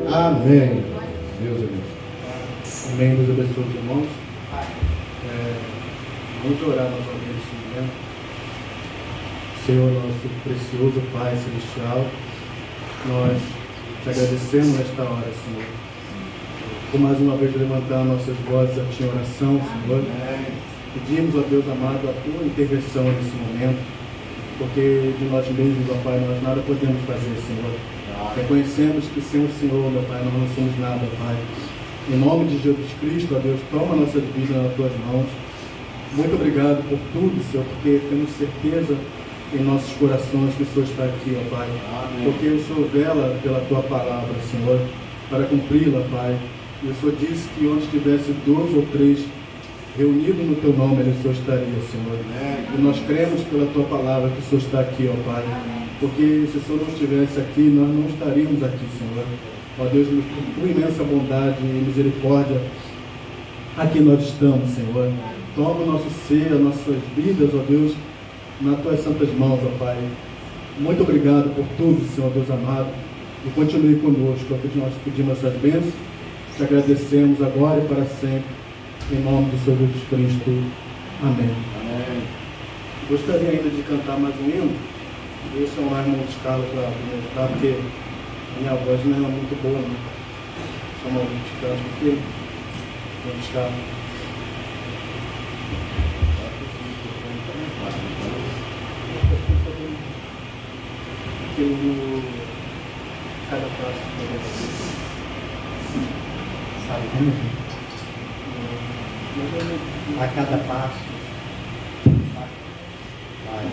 Amém. Deus abençoe. Amém. Deus abençoe os irmãos. Vamos orar novamente nesse momento. Senhor, nosso precioso Pai Celestial, nós te agradecemos nesta hora, Senhor, por mais uma vez levantar nossas vozes a Ti em oração, Senhor. Pedimos, ó Deus amado, a Tua intervenção nesse momento, porque de nós mesmos, ó Pai, nós nada podemos fazer, Senhor. Reconhecemos que sem o Senhor, meu Pai, nós não somos nada, Pai. Em nome de Jesus Cristo, ó Deus, toma nossas vidas nas Tuas mãos. Muito obrigado por tudo, Senhor, porque temos certeza em nossos corações que o Senhor está aqui, ó Pai. Amém. Porque o Senhor vela pela Tua palavra, Senhor, para cumpri-la, Pai. E o Senhor disse que onde estivesse 2 ou 3 reunidos no Teu nome, o Senhor estaria, Senhor. E nós cremos pela Tua palavra que o Senhor está aqui, ó Pai. Porque se o Senhor não estivesse aqui, nós não estaríamos aqui, Senhor. Ó Deus, por Tua imensa bondade e misericórdia, aqui nós estamos, Senhor. Toma o nosso ser, as nossas vidas, ó Deus, nas Tuas santas mãos, ó Pai. Muito obrigado por tudo, Senhor Deus amado. E continue conosco, é que nós pedimos essas bênçãos. Te agradecemos agora e para sempre. Em nome do Senhor Jesus Cristo. Amém. Amém. Gostaria ainda de cantar mais um hino. Vou chamar o irmão de Carlos para me ajudar, porque a minha voz não é muito boa, né? Vou chamar o irmão de Carlos aqui. Irmão de Carlos. Pelo cada passo sabe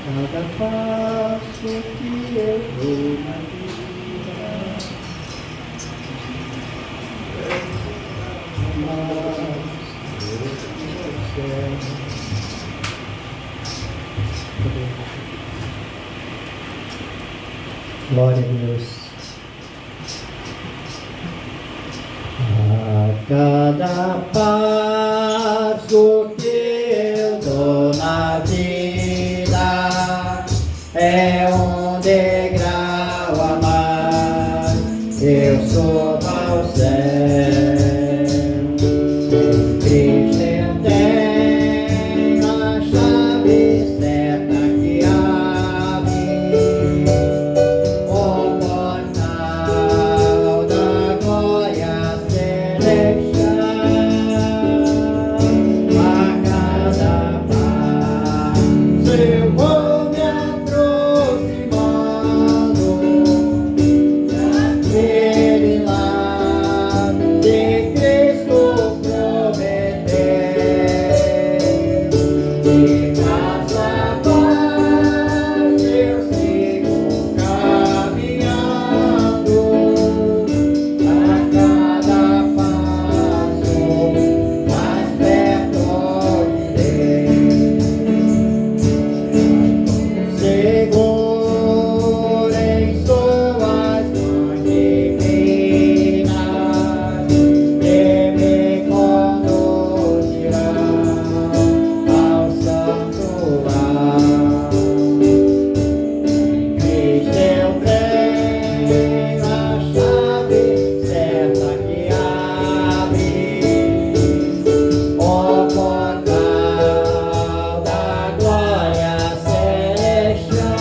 como a cada passo que eu dou na vida glória a Deus. A cada passo que eu dou na vida é um degrau a mais, eu subo ao céu. Cristo eu tenho a chave certa que abre o portal da glória celestial. A cada passo eu vou me aproximando daquele lado de Cristo prometeu. E passo a passo eu sigo caminhando, a cada passo mais perto de Deus. Seguro em suas mãos divinas, que me conduzirá ao santo lar. Cristo eu tenho a chave certa que abre o portal da glória celestial.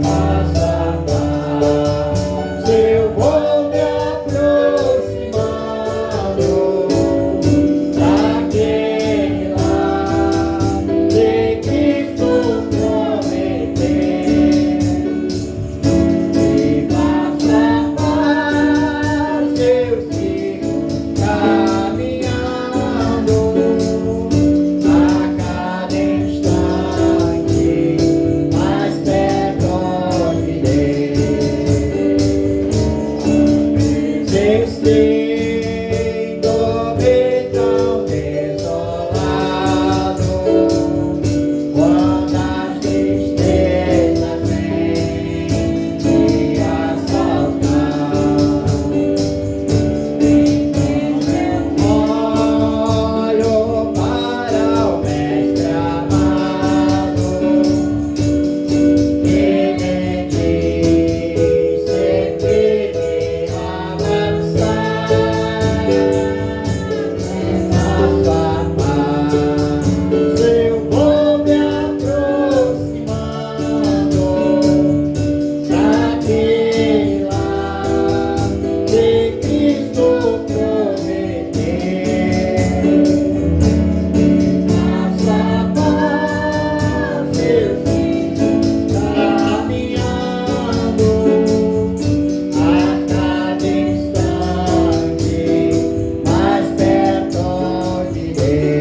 Passo a passo eu vou me aproximando daquele lado de Cristo prometeu. E passo a passo eu sigo caminhando, a cada instante mais perto de Deus. Se sinto-me tão desolado, quando as tristezas vêm me assaltar, olho para o Mestre amado e me diz sempre me abraçar. Passo a passo eu vou me aproximando daquele lado de Cristo prometeu. Passo a passo eu sigo caminhando, a cada instante mais perto de Deus.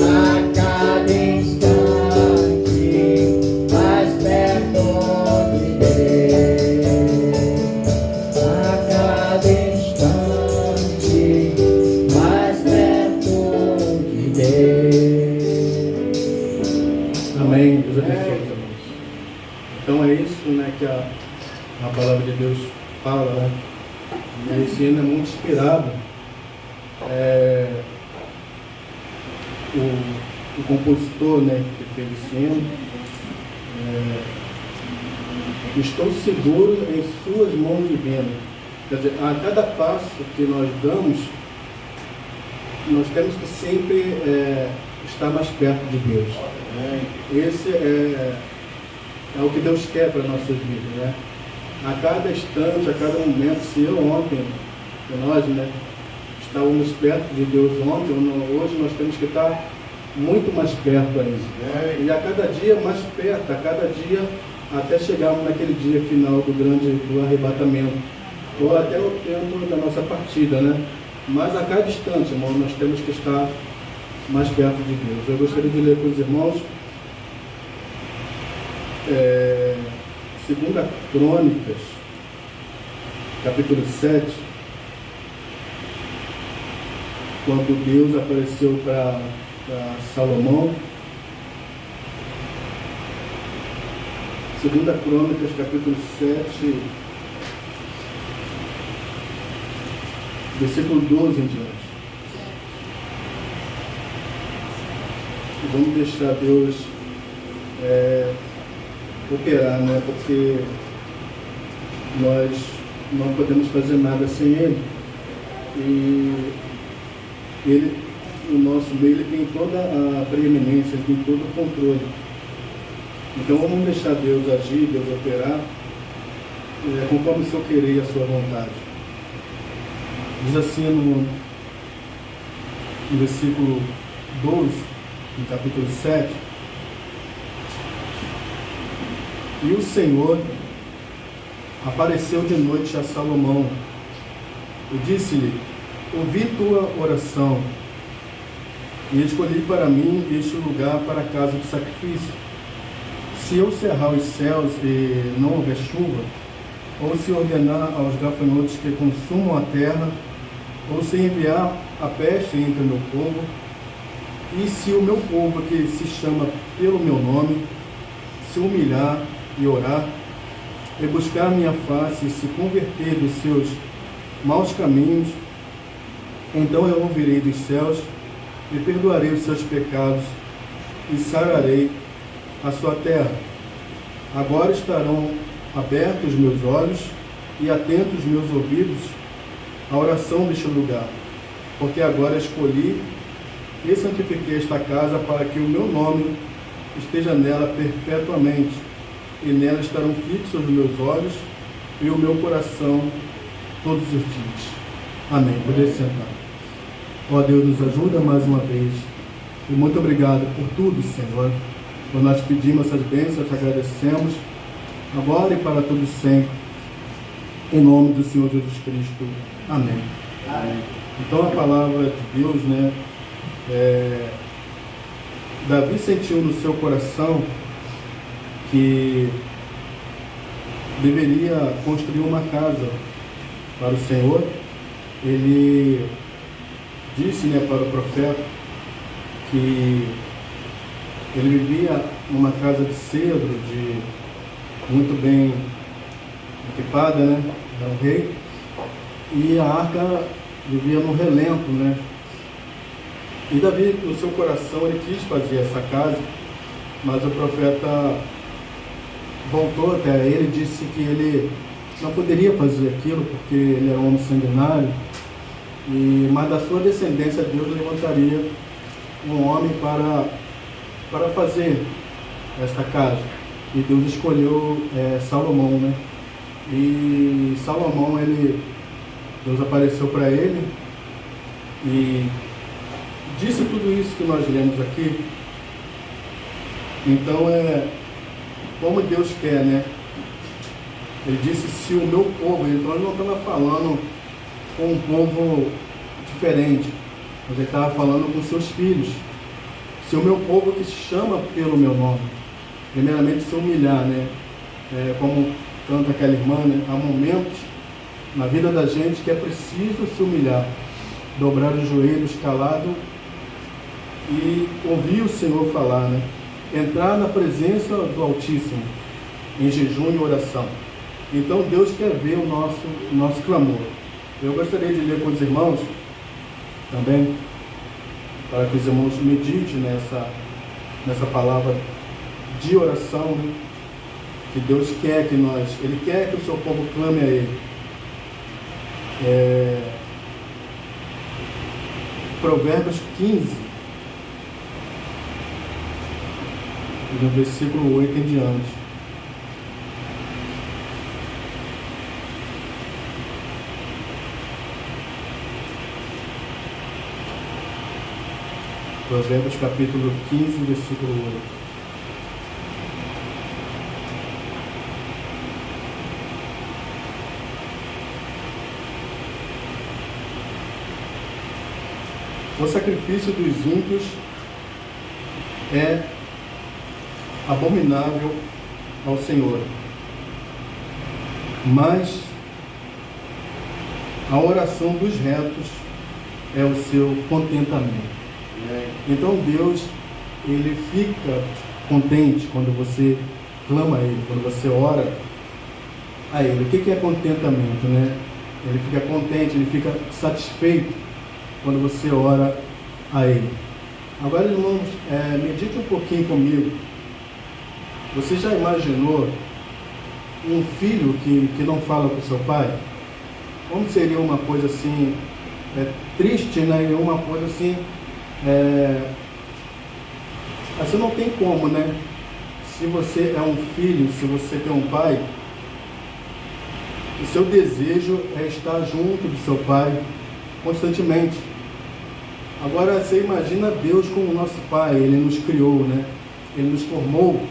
A cada instante mais perto de Deus. A cada instante mais perto de Deus. Amém. Deus abençoe, irmãos. Então é isso, né, que a palavra de Deus fala, né? E esse hino é muito inspirado. O compositor, né, que fez esse hino, estou seguro em suas mãos divinas. Quer dizer, a cada passo que nós damos, nós temos que sempre estar mais perto de Deus. Esse é o que Deus quer para nossas vidas, né? A cada instante, a cada momento, se eu ontem, nós, né, estávamos perto de Deus ontem, hoje nós temos que estar muito mais perto ainda. E a cada dia mais perto, a cada dia, até chegarmos naquele dia final do arrebatamento, ou até o tempo da nossa partida, né? Mas a cada instante, irmão, nós temos que estar mais perto de Deus. Eu gostaria de ler com os irmãos 2 Crônicas, capítulo 7, quando Deus apareceu para Salomão. 2 Crônicas, capítulo 7, versículo 12 em diante. E vamos deixar Deus operar, né? Porque nós não podemos fazer nada sem Ele. E Ele, no nosso meio, Ele tem toda a preeminência, Ele tem todo o controle. Então vamos deixar Deus agir, Deus operar, conforme o seu querer e a sua vontade. Diz assim no versículo 12, no capítulo 7, e o Senhor apareceu de noite a Salomão e disse-lhe: ouvi tua oração e escolhi para mim este lugar para a casa de sacrifício. Se eu cerrar os céus e não houver chuva, ou se ordenar aos gafanhotos que consumam a terra, ou se enviar a peste entre o meu povo, e se o meu povo que se chama pelo meu nome se humilhar e orar, e buscar minha face e se converter dos seus maus caminhos, então eu ouvirei dos céus e perdoarei os seus pecados e sararei a sua terra. Agora estarão abertos meus olhos e atentos meus ouvidos à oração deste lugar, porque agora escolhi e santifiquei esta casa para que o meu nome esteja nela perpetuamente, e nela estarão fixos os meus olhos e o meu coração todos os dias. Amém. Poder sentar. Ó Deus, nos ajuda mais uma vez. E muito obrigado por tudo, Senhor. Quando nós pedimos essas bênçãos, te agradecemos, agora e para todos sempre. Em nome do Senhor Jesus Cristo. Amém. Amém. Então a palavra de Deus, né? Davi sentiu no seu coração que deveria construir uma casa para o Senhor. Ele disse, né, para o profeta que ele vivia numa casa de cedro, muito bem equipada, né? Era um rei, e a arca vivia no relento, né? E Davi, no seu coração, ele quis fazer essa casa, mas o profeta voltou até ele e disse que ele não poderia fazer aquilo porque ele era um homem sanguinário, mas da sua descendência Deus levantaria um homem para fazer esta casa. E Deus escolheu Salomão, né? E Salomão, Deus apareceu para ele e disse tudo isso que nós lemos aqui. Então como Deus quer, né? Ele disse: se o meu povo, então ele não estava falando com um povo diferente, mas ele estava falando com seus filhos. Se o meu povo que se chama pelo meu nome, primeiramente se humilhar, né? Como canta aquela irmã, né? Há momentos na vida da gente que é preciso se humilhar, dobrar os joelhos calado e ouvir o Senhor falar, né? Entrar na presença do Altíssimo em jejum e oração. Então Deus quer ver o nosso clamor. Eu gostaria de ler com os irmãos também, para que os irmãos meditem nessa palavra de oração, né? Que Deus quer que Ele quer que o seu povo clame a Ele. Provérbios 15, no versículo 8 em diante. Provérbios capítulo 15, versículo 8. O sacrifício dos ímpios é abominável ao Senhor, mas a oração dos retos é o seu contentamento. Então Deus, Ele fica contente quando você clama a Ele, quando você ora a Ele. O que é contentamento, né? Ele fica contente, Ele fica satisfeito quando você ora a Ele. Agora, irmãos, medite um pouquinho comigo. Você já imaginou um filho que não fala com seu pai? Como seria uma coisa assim, triste, né? Uma coisa assim, assim não tem como, né? Se você é um filho, se você tem um pai, o seu desejo é estar junto do seu pai constantemente. Agora você imagina Deus como o nosso pai. Ele nos criou, né? Ele nos formou.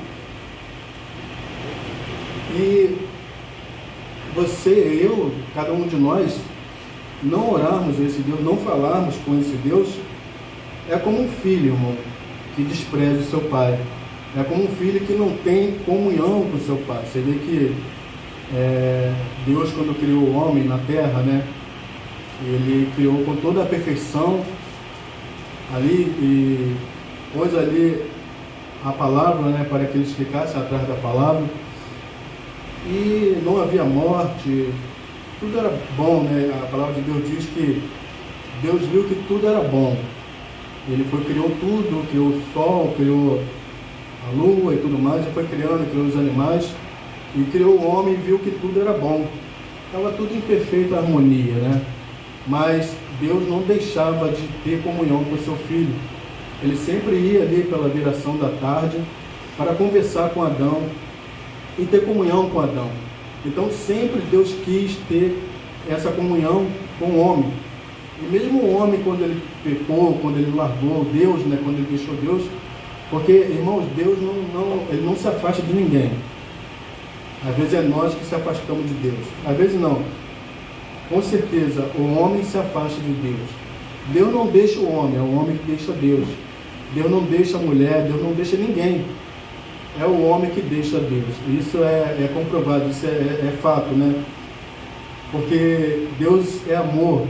E você, eu, cada um de nós, não orarmos a esse Deus, não falarmos com esse Deus, é como um filho, irmão, que despreza o seu pai. É como um filho que não tem comunhão com o seu pai. Você vê que Deus, quando criou o homem na terra, né? Ele criou com toda a perfeição ali e pôs ali a palavra, né? Para que eles ficassem atrás da palavra. E não havia morte, tudo era bom, né? A palavra de Deus diz que Deus viu que tudo era bom. Ele criou tudo, criou o sol, criou a lua e tudo mais, e foi criando, criou os animais, e criou o homem e viu que tudo era bom. Estava tudo em perfeita harmonia, né? Mas Deus não deixava de ter comunhão com o seu filho. Ele sempre ia ali pela viração da tarde para conversar com Adão e ter comunhão com Adão. Então sempre Deus quis ter essa comunhão com o homem. E mesmo o homem, quando ele pecou, quando ele largou Deus, né, quando ele deixou Deus, porque, irmãos, Deus ele não se afasta de ninguém. Às vezes é nós que se afastamos de Deus. Às vezes não. Com certeza, o homem se afasta de Deus. Deus não deixa o homem, é o homem que deixa Deus. Deus não deixa a mulher, Deus não deixa ninguém. É o homem que deixa Deus. Isso é comprovado, isso é fato, né? Porque Deus é amor.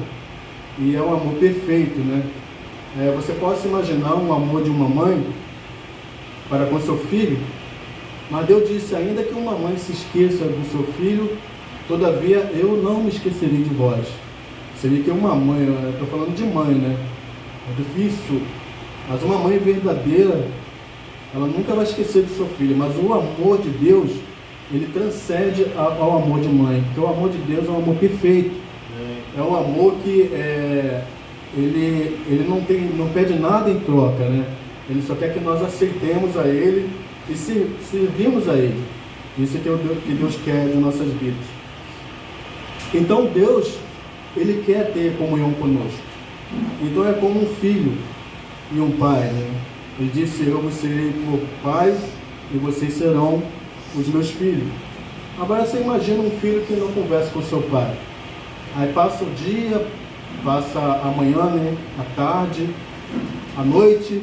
E é um amor perfeito, né? Você pode se imaginar um amor de uma mãe para com seu filho, mas Deus disse, ainda que uma mãe se esqueça do seu filho, todavia eu não me esquecerei de vós. Você vê que uma mãe, eu estou falando de mãe, né? É difícil, mas uma mãe verdadeira, ela nunca vai esquecer do seu filho, mas o amor de Deus, ele transcende ao amor de mãe, porque o amor de Deus é um amor perfeito. É um amor que ele não pede nada em troca, né? Ele só quer que nós aceitemos a Ele e servimos a Ele. Isso é que Deus quer de nossas vidas. Então Deus, Ele quer ter comunhão conosco. Então é como um filho e um pai, né? Ele disse, eu vos serei por pai e vocês serão os meus filhos. Agora você imagina um filho que não conversa com seu pai. Aí passa o dia, passa a manhã, né, a tarde, a noite,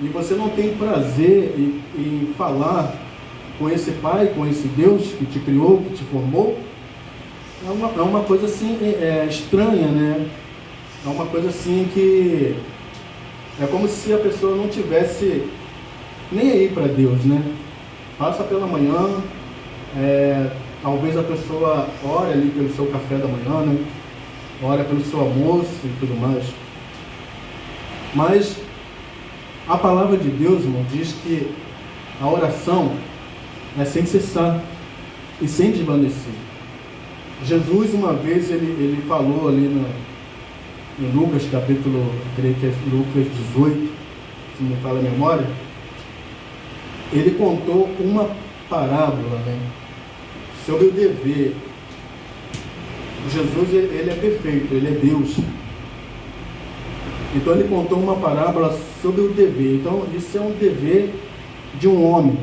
e você não tem prazer em falar com esse pai, com esse Deus que te criou, que te formou. É uma coisa assim estranha, né? É uma coisa assim que é como se a pessoa não tivesse nem aí para Deus, né? Passa pela manhã, talvez a pessoa ore ali pelo seu café da manhã, né? Ora pelo seu almoço e tudo mais. Mas a palavra de Deus, irmão, diz que a oração é sem cessar e sem desvanecer. Jesus, uma vez, ele falou ali em Lucas, capítulo, creio que é Lucas 18, se me fala a memória, ele contou uma parábola, né, sobre o dever. Jesus, ele é perfeito, ele é Deus. Então ele contou uma parábola sobre o dever. Então isso é um dever de um homem.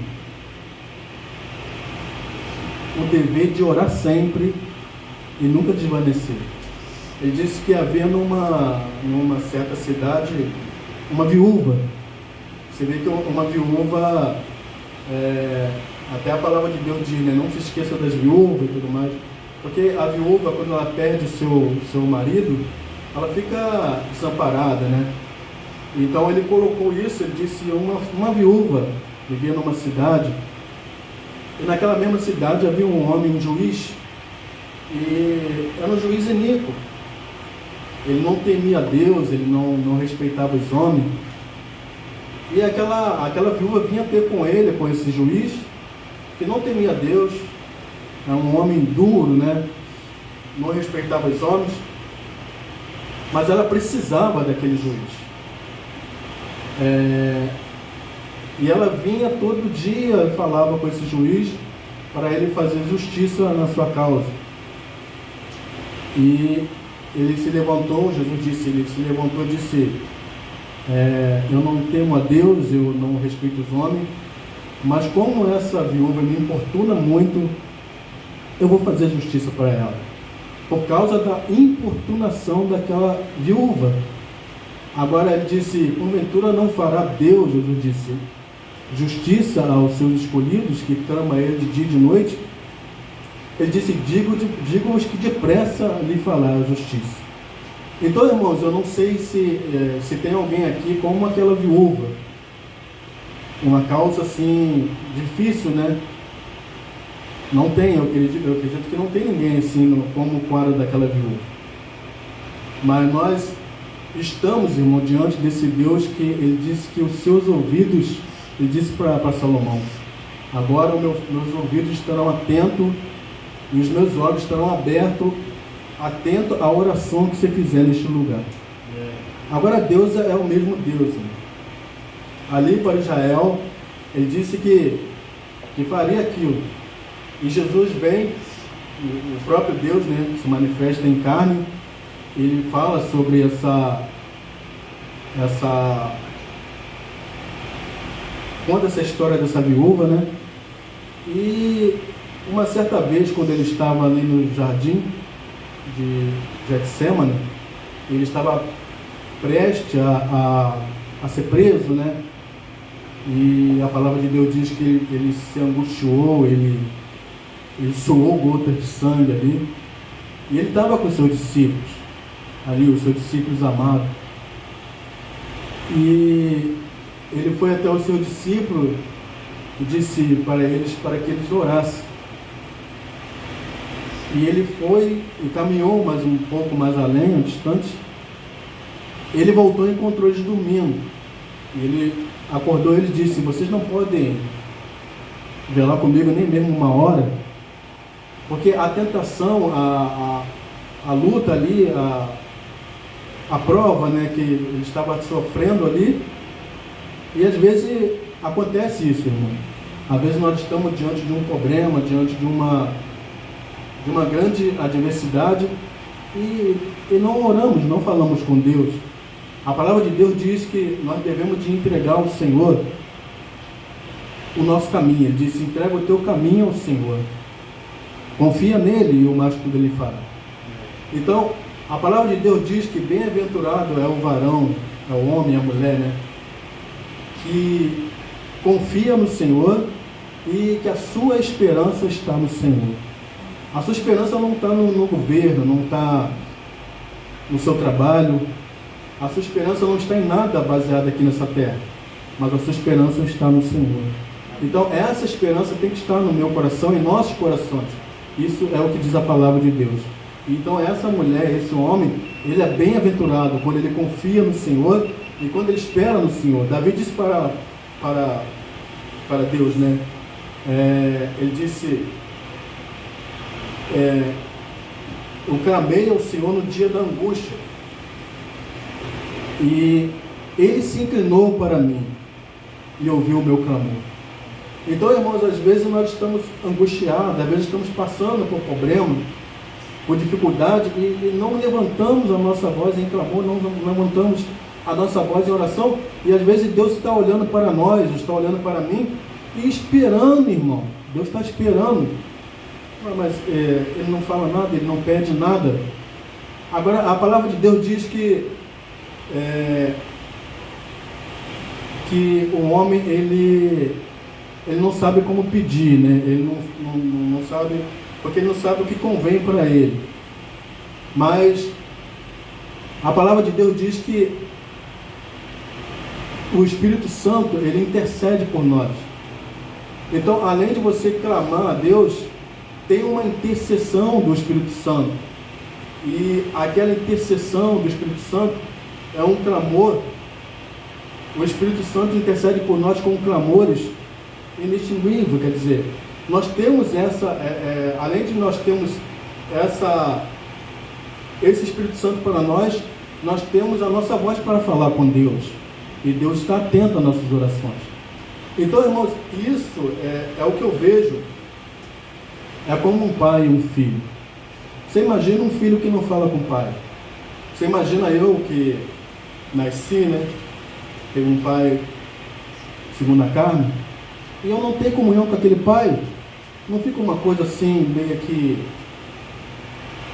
O dever de orar sempre e nunca desvanecer. Ele disse que havia numa certa cidade uma viúva. Você vê que uma viúva, até a palavra de Deus diz, né, não se esqueça das viúvas e tudo mais. Porque a viúva, quando ela perde seu marido, ela fica desamparada, né? Então ele colocou isso, ele disse, uma viúva vivia numa cidade, e naquela mesma cidade havia um homem, um juiz, e era um juiz iníquo. Ele não temia a Deus, ele não respeitava os homens. E aquela viúva vinha ter com ele, com esse juiz, que não temia a Deus, era um homem duro, né? Não respeitava os homens, mas ela precisava daquele juiz. E ela vinha todo dia e falava com esse juiz para ele fazer justiça na sua causa. E ele se levantou, Jesus disse, ele se levantou e disse, eu não temo a Deus, eu não respeito os homens, mas como essa viúva me importuna muito, eu vou fazer justiça para ela, por causa da importunação daquela viúva. Agora ele disse, porventura não fará Deus, Jesus disse, justiça aos seus escolhidos, que clama a ele de dia e de noite? Ele disse, digo-vos que depressa lhe falar a justiça. Então, irmãos, eu não sei se tem alguém aqui como aquela viúva, uma causa assim, difícil, né? Não tem, eu acredito que não tem ninguém assim como o quadro daquela viúva. Mas nós estamos, irmão, diante desse Deus que ele disse que os seus ouvidos, ele disse para Salomão, agora meus ouvidos estarão atentos e os meus olhos estarão abertos, atento à oração que você fizer neste lugar. Agora Deus é o mesmo Deus, irmão. Ali para Israel, ele disse que faria aquilo. E Jesus vem, o próprio Deus, né, se manifesta em carne, ele fala sobre conta essa história dessa viúva, né? E uma certa vez, quando ele estava ali no jardim de Getsêmani, ele estava prestes a ser preso, né? E a palavra de Deus diz que ele se angustiou, ele suou gotas de sangue ali, e ele estava com os seus discípulos ali, os seus discípulos amados, e ele foi até o seu discípulo e disse para que eles orassem. E ele foi e caminhou mais um pouco mais além, um distante. Ele voltou e encontrou eles dormindo. Ele acordou eles e disse, vocês não podem velar comigo nem mesmo uma hora, porque a tentação, a luta ali, a prova, né, que ele estava sofrendo ali, e às vezes acontece isso, irmão. Às vezes nós estamos diante de um problema, diante de uma grande adversidade, e não oramos, não falamos com Deus. A palavra de Deus diz que nós devemos de entregar ao Senhor o nosso caminho. Ele diz, entrega o teu caminho ao Senhor, confia nele e o mais tudo ele fará. Então, a palavra de Deus diz que bem-aventurado é o varão, é o homem, a mulher, né, que confia no Senhor e que a sua esperança está no Senhor. A sua esperança não está no governo, não está no seu trabalho, a sua esperança não está em nada baseada aqui nessa terra, mas a sua esperança está no Senhor. Então essa esperança tem que estar no meu coração, em nossos corações. Isso é o que diz a palavra de Deus. Então essa mulher, esse homem, ele é bem-aventurado quando ele confia no Senhor e quando ele espera no Senhor. Davi disse para Deus, né? Ele disse, eu clamei ao Senhor no dia da angústia E Ele se inclinou para mim e ouviu o meu clamor. Então, irmãos, às vezes nós estamos angustiados, às vezes estamos passando por problema, por dificuldade, e não levantamos a nossa voz em clamor, não levantamos a nossa voz em oração, e às vezes Deus está olhando para nós, está olhando para mim, e esperando, irmão. Deus está esperando. Mas Ele não fala nada, Ele não pede nada. Agora, a palavra de Deus diz que o homem, ele não sabe como pedir, né? Ele não sabe, porque ele não sabe o que convém para ele. Mas a palavra de Deus diz que o Espírito Santo, ele intercede por nós. Então, além de você clamar a Deus, tem uma intercessão do Espírito Santo. E aquela intercessão do Espírito Santo é um clamor. O Espírito Santo intercede por nós com clamores inextinguíveis, quer dizer, nós temos além de nós termos esse Espírito Santo para nós temos a nossa voz para falar com Deus, e Deus está atento às nossas orações. Então, irmãos, isso é o que eu vejo, é como um pai e um filho. Você imagina um filho que não fala com o pai? Você imagina eu que nasci, né? Tenho um pai segundo a carne, e eu não tenho comunhão com aquele pai, não fica uma coisa assim, meio que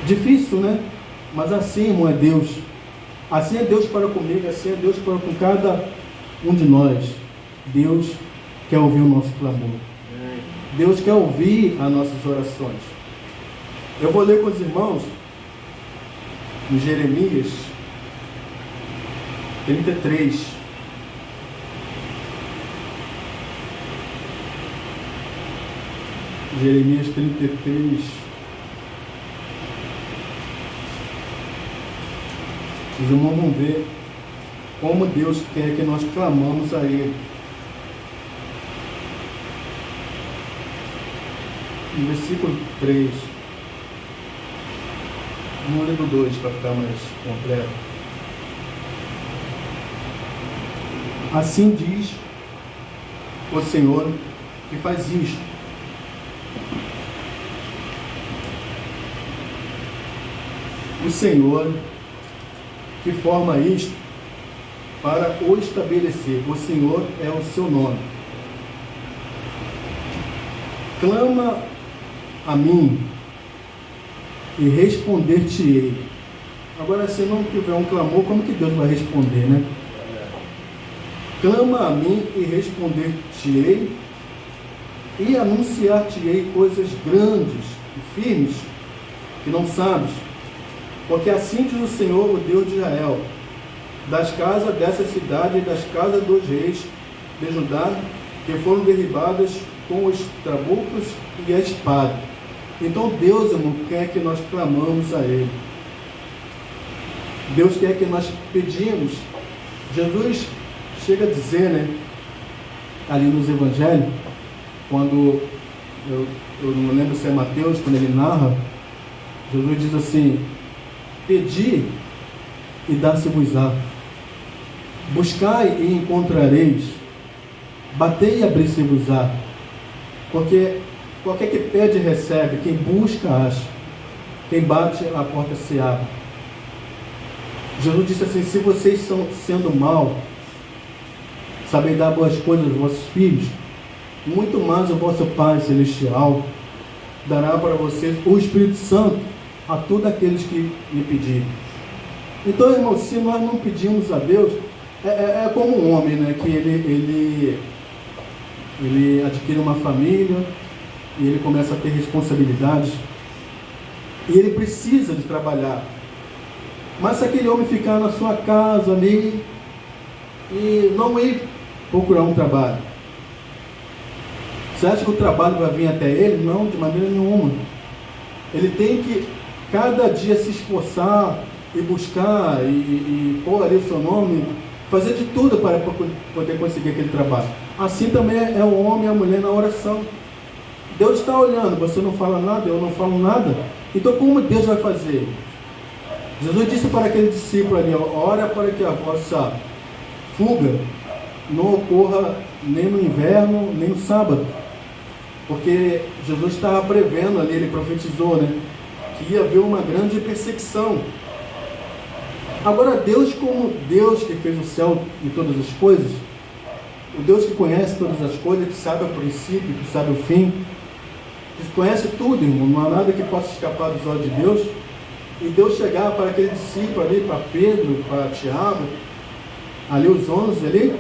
difícil, né? Mas assim, irmão, é Deus. Assim é Deus para comigo, assim é Deus para com cada um de nós. Deus quer ouvir o nosso clamor. Deus quer ouvir as nossas orações. Eu vou ler com os irmãos em Jeremias 33. Jeremias 33. Os irmãos vão ver como Deus quer que nós clamamos a Ele. No versículo 3. No livro 2, para ficar mais completo. Assim diz o Senhor que faz isto. O Senhor que forma isto para o estabelecer. O Senhor é o seu nome. Clama a mim e responder-te-ei. Agora, se não tiver um clamor, como que Deus vai responder, né? Clama a mim e responder-te-ei e anunciar-te-ei coisas grandes e firmes que não sabes. Porque assim diz o Senhor, o Deus de Israel: das casas dessa cidade e das casas dos reis de Judá, que foram derribadas com os trabucos e a espada. Então Deus, irmão, quer que nós clamamos a Ele. Deus quer que nós pedimos. Jesus chega a dizer, né, ali nos evangelhos, quando, eu não lembro se é Mateus, quando ele narra, Jesus diz assim: pedi e dá-se-vos-á, buscai e encontrareis, batei e abri-se-vos-á, porque qualquer que pede recebe, quem busca acha, quem bate a porta se abre. Jesus disse assim: se vocês estão sendo mal, sabem dar boas coisas aos vossos filhos, muito mais o vosso Pai Celestial dará para vocês o Espírito Santo a todos aqueles que lhe pedirem. Então, irmão, se nós não pedimos a Deus, é como um homem, né, que ele adquire uma família e ele começa a ter responsabilidades e ele precisa de trabalhar. Mas se aquele homem ficar na sua casa ali e não ir procurar um trabalho, você acha que o trabalho vai vir até ele? Não, de maneira nenhuma. Ele tem que cada dia se esforçar e buscar e pôr ali o seu nome, fazer de tudo para poder conseguir aquele trabalho. Assim também é o homem e a mulher na oração. Deus está olhando, você não fala nada, eu não falo nada. Então como Deus vai fazer? Jesus disse para aquele discípulo ali: ora para que a vossa fuga não ocorra nem no inverno, nem no sábado. Porque Jesus estava prevendo ali, ele profetizou, né, que ia haver uma grande perseguição. Agora, Deus, como Deus que fez o céu e todas as coisas, o Deus que conhece todas as coisas, que sabe o princípio, que sabe o fim, que conhece tudo, irmão, não há nada que possa escapar dos olhos de Deus. E Deus chegar para aquele discípulo ali, para Pedro, para Tiago, ali os 11 ali: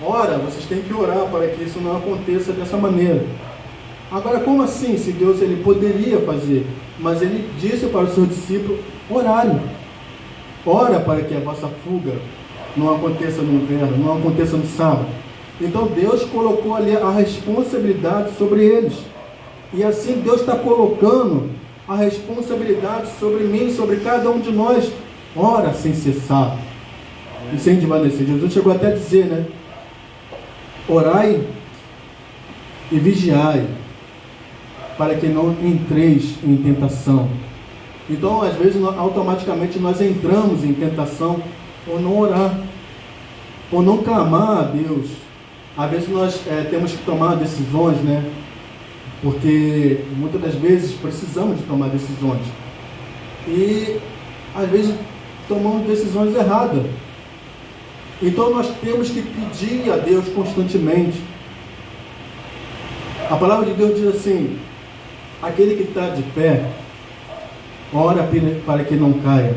ora, vocês têm que orar para que isso não aconteça dessa maneira. Agora, como assim? Se Deus ele poderia fazer, mas ele disse para o seu discípulo: orarem. Ora para que a vossa fuga não aconteça no inverno, não aconteça no sábado. Então Deus colocou ali a responsabilidade sobre eles. E assim Deus está colocando a responsabilidade sobre mim, sobre cada um de nós. Ora sem cessar e sem desvanecer. Jesus chegou até a dizer, né? Orai e vigiai, para que não entreis em tentação. Então, às vezes, automaticamente nós entramos em tentação por não orar, por não clamar a Deus. Às vezes nós temos que tomar decisões, né? Porque muitas das vezes precisamos de tomar decisões. E às vezes tomamos decisões erradas. Então nós temos que pedir a Deus constantemente. A palavra de Deus diz assim: aquele que está de pé, ora para que não caia.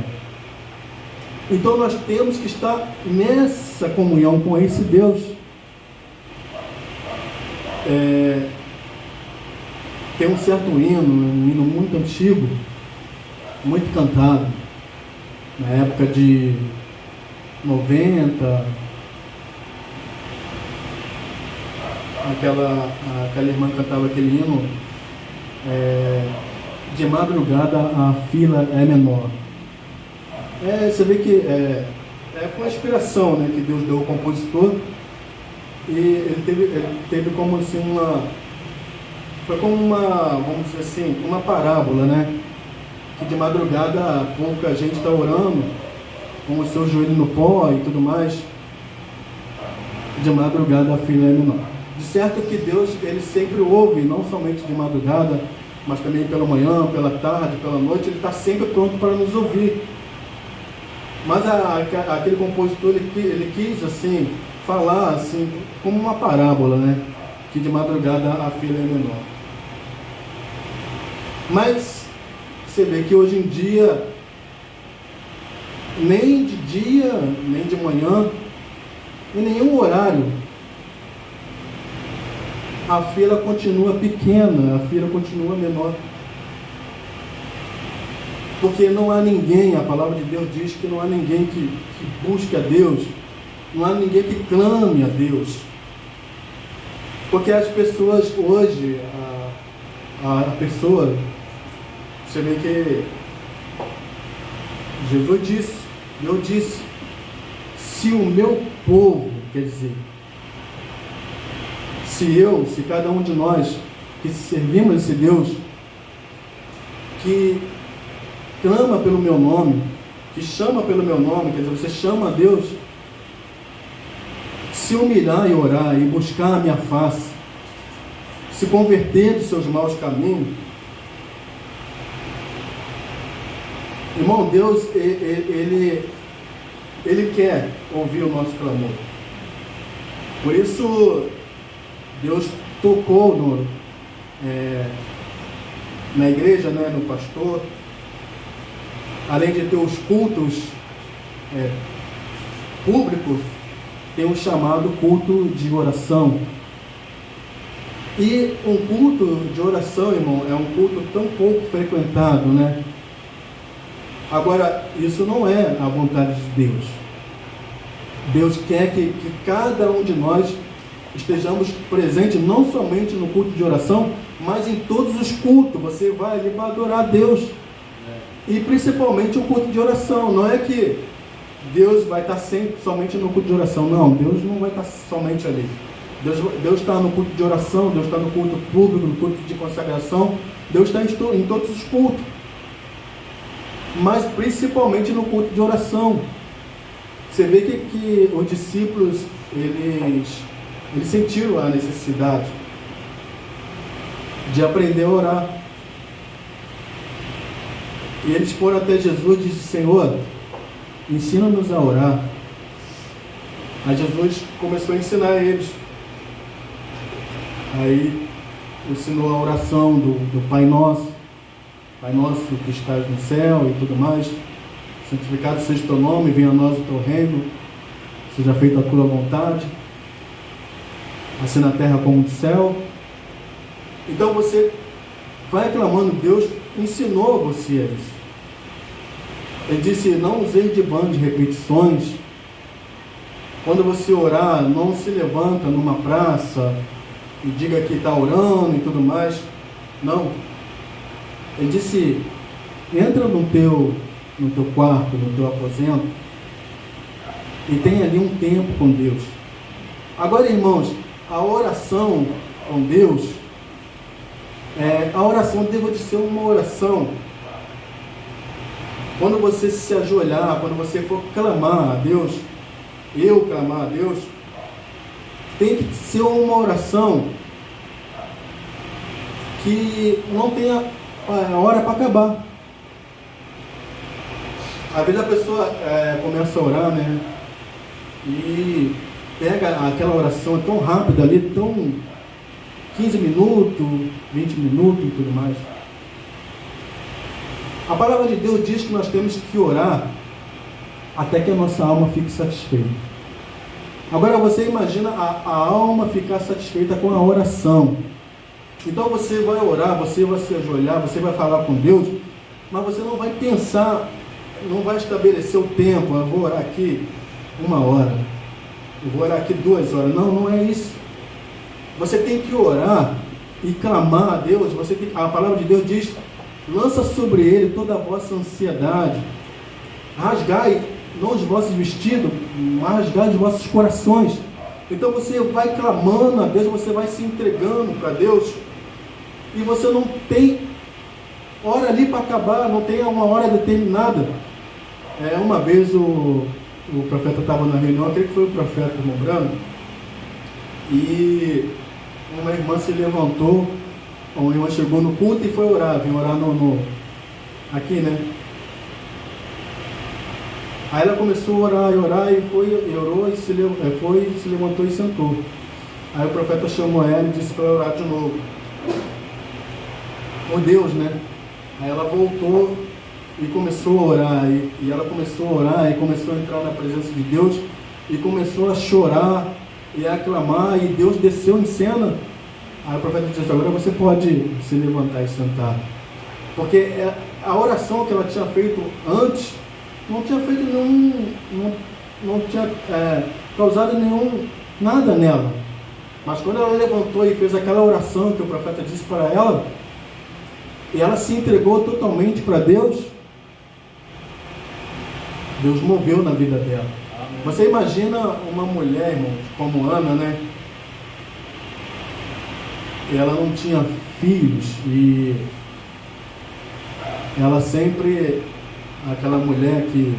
Então nós temos que estar nessa comunhão com esse Deus. Tem um certo hino, um hino muito antigo, muito cantado, na época de 90, aquela irmã cantava aquele hino, de madrugada a fila é menor. Você vê que foi uma inspiração, né, que Deus deu ao compositor, e ele teve como assim foi como vamos dizer assim, uma parábola, né, que de madrugada pouca gente está orando, com o seu joelho no pó e tudo mais, de madrugada a fila é menor. De certo que Deus, ele sempre ouve, não somente de madrugada, mas também pela manhã, pela tarde, pela noite, ele está sempre pronto para nos ouvir. Mas aquele compositor, ele quis assim, falar assim, como uma parábola, né? Que de madrugada a fila é menor. Mas você vê que hoje em dia, nem de dia, nem de manhã, em nenhum horário, a fila continua pequena, a fila continua menor. Porque não há ninguém, a palavra de Deus diz que não há ninguém que busque a Deus, não há ninguém que clame a Deus. Porque as pessoas hoje, a pessoa, você vê que Jesus disse, Deus disse: se o meu povo, quer dizer, se cada um de nós que servimos esse Deus, que clama pelo meu nome, que chama pelo meu nome, quer dizer, você chama a Deus, se humilhar e orar e buscar a minha face, se converter dos seus maus caminhos, irmão, Deus, ele quer ouvir o nosso clamor. Por isso, Deus tocou na igreja, né, no pastor, além de ter os cultos públicos, tem um chamado culto de oração. E um culto de oração, irmão, é um culto tão pouco frequentado, né? Agora, isso não é a vontade de Deus. Deus quer que cada um de nós estejamos presentes, não somente no culto de oração, mas em todos os cultos. Você vai ali para adorar a Deus. E principalmente o culto de oração. Não é que Deus vai estar sempre somente no culto de oração. Não, Deus não vai estar somente ali. Deus está no culto de oração, Deus está no culto público, no culto de consagração. Deus está em todos os cultos. mas principalmente no culto de oração. Você vê que os discípulos, eles sentiram a necessidade de aprender a orar. E eles foram até Jesus e disseram: Senhor, ensina-nos a orar. Aí Jesus começou a ensinar eles. Aí ensinou a oração do Pai Nosso que estás no céu e tudo mais. Santificado seja o teu nome, venha a nós o teu reino, seja feita a tua vontade, assim na terra como no céu. Então você vai clamando, Deus ensinou você isso. Ele disse: não usei de vão de repetições. Quando você orar, não se levanta numa praça e diga que está orando e tudo mais. Não. Ele disse: entra no teu quarto, no teu aposento, e tem ali um tempo com Deus. Agora, irmãos, a oração com Deus, a oração deve de ser uma oração. Quando você se ajoelhar, quando você for clamar a Deus, clamar a Deus, tem que ser uma oração que não tenha hora para acabar. Às vezes a pessoa começa a orar, né? E pega aquela oração tão rápida ali, tão 15 minutos, 20 minutos e tudo mais. A palavra de Deus diz que nós temos que orar até que a nossa alma fique satisfeita. Agora você imagina a alma ficar satisfeita com a oração. Então você vai orar, você vai se ajoelhar, você vai falar com Deus, mas você não vai pensar, não vai estabelecer o tempo. Eu vou orar aqui 1 hora, eu vou orar aqui 2 horas. Não é isso. Você tem que orar e clamar a Deus. A palavra de Deus diz: lança sobre ele toda a vossa ansiedade, rasgai não os vossos vestidos, mas rasgai os vossos corações. Então você vai clamando a Deus, você vai se entregando para Deus, e você não tem hora ali para acabar, não tem uma hora determinada. Uma vez o profeta estava na reunião, aquele que foi o profeta do Irmão Branco, e uma irmã se levantou, uma irmã chegou no culto e foi orar, veio orar aqui, né? Aí ela começou a orar e orou e se levantou e sentou. Aí o profeta chamou ela e disse para orar de novo. Oh Deus, né? Aí ela voltou e começou a orar, e ela começou a orar e começou a entrar na presença de Deus e começou a chorar e a clamar, e Deus desceu em cena. Aí o profeta disse: agora você pode se levantar e sentar. Porque a oração que ela tinha feito antes não tinha feito não tinha causado nada nela. Mas quando ela levantou e fez aquela oração que o profeta disse para ela, e ela se entregou totalmente para Deus, Deus moveu na vida dela. Amém. Você imagina uma mulher, irmão, como Ana, né? Ela não tinha filhos, e ela sempre, aquela mulher que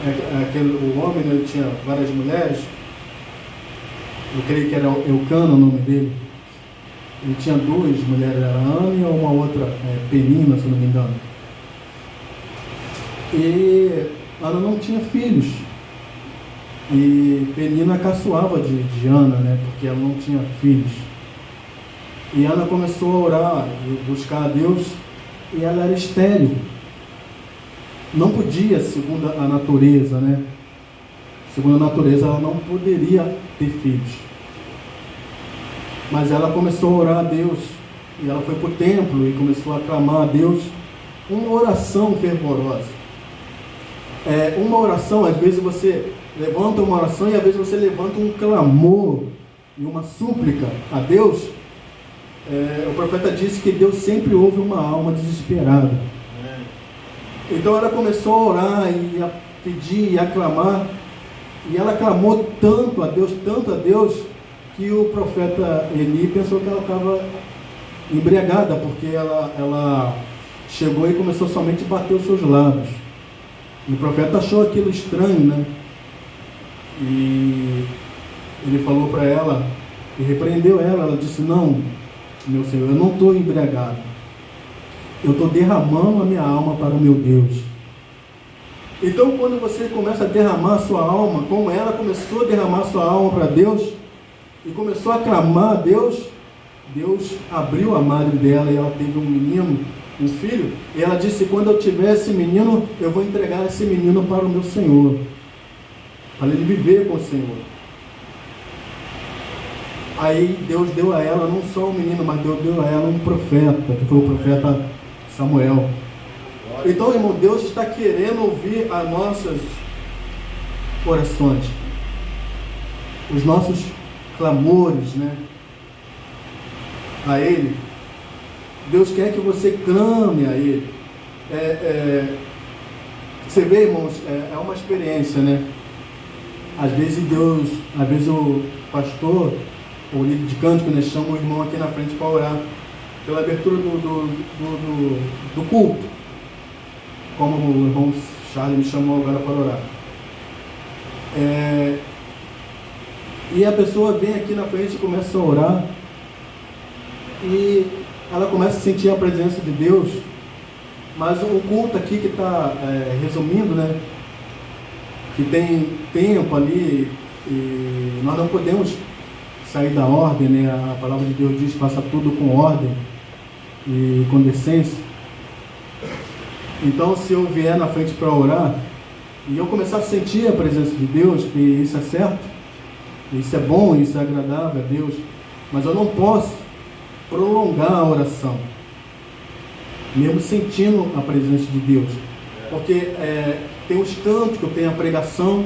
o homem, né, tinha várias mulheres. Eu creio que era Eucana o nome dele. Ele tinha 2 mulheres, era Ana e uma outra, Penina, se não me engano. E Ana não tinha filhos. E Penina caçoava de Ana, né, porque ela não tinha filhos. E Ana começou a orar e buscar a Deus, e ela era estéril. Não podia, segundo a natureza, né? Segundo a natureza, ela não poderia ter filhos. Mas ela começou a orar a Deus, e ela foi para o templo e começou a clamar a Deus, uma oração fervorosa. Uma oração, às vezes você levanta uma oração, e às vezes você levanta um clamor e uma súplica a Deus. O profeta disse que Deus sempre ouve uma alma desesperada. Então ela começou a orar e a pedir e a clamar, e ela clamou tanto a Deus, que o profeta Eli pensou que ela estava embriagada, porque ela chegou e começou somente a bater os seus lábios. E o profeta achou aquilo estranho, né? E ele falou para ela, e repreendeu ela. Ela disse: não, meu Senhor, eu não estou embriagado, eu estou derramando a minha alma para o meu Deus. Então, quando você começa a derramar a sua alma, como ela começou a derramar a sua alma para Deus, e começou a clamar a Deus, Deus abriu a madre dela e ela teve um menino, um filho, e ela disse: quando eu tiver esse menino, eu vou entregar esse menino para o meu Senhor, para ele viver com o Senhor. Aí Deus deu a ela não só um menino, mas Deus deu a ela um profeta, que foi o profeta Samuel. Então, irmão, Deus está querendo ouvir as nossas orações, os nossos clamores, né, a Ele. Deus quer que você clame a Ele. Você vê, irmãos, é uma experiência, né? Às vezes o pastor, o líder de cântico, né, chama o irmão aqui na frente para orar pela abertura do culto, como o irmão Charles me chamou agora para orar. E a pessoa vem aqui na frente e começa a orar, e ela começa a sentir a presença de Deus, mas o culto aqui que está resumindo, né, que tem tempo ali, e nós não podemos sair da ordem, né? A palavra de Deus diz: faça tudo com ordem e com decência. Então, se eu vier na frente para orar, e eu começar a sentir a presença de Deus, que isso é certo, isso é bom, isso é agradável a Deus, mas eu não posso prolongar a oração, mesmo sentindo a presença de Deus, porque tem os cânticos, tem a pregação,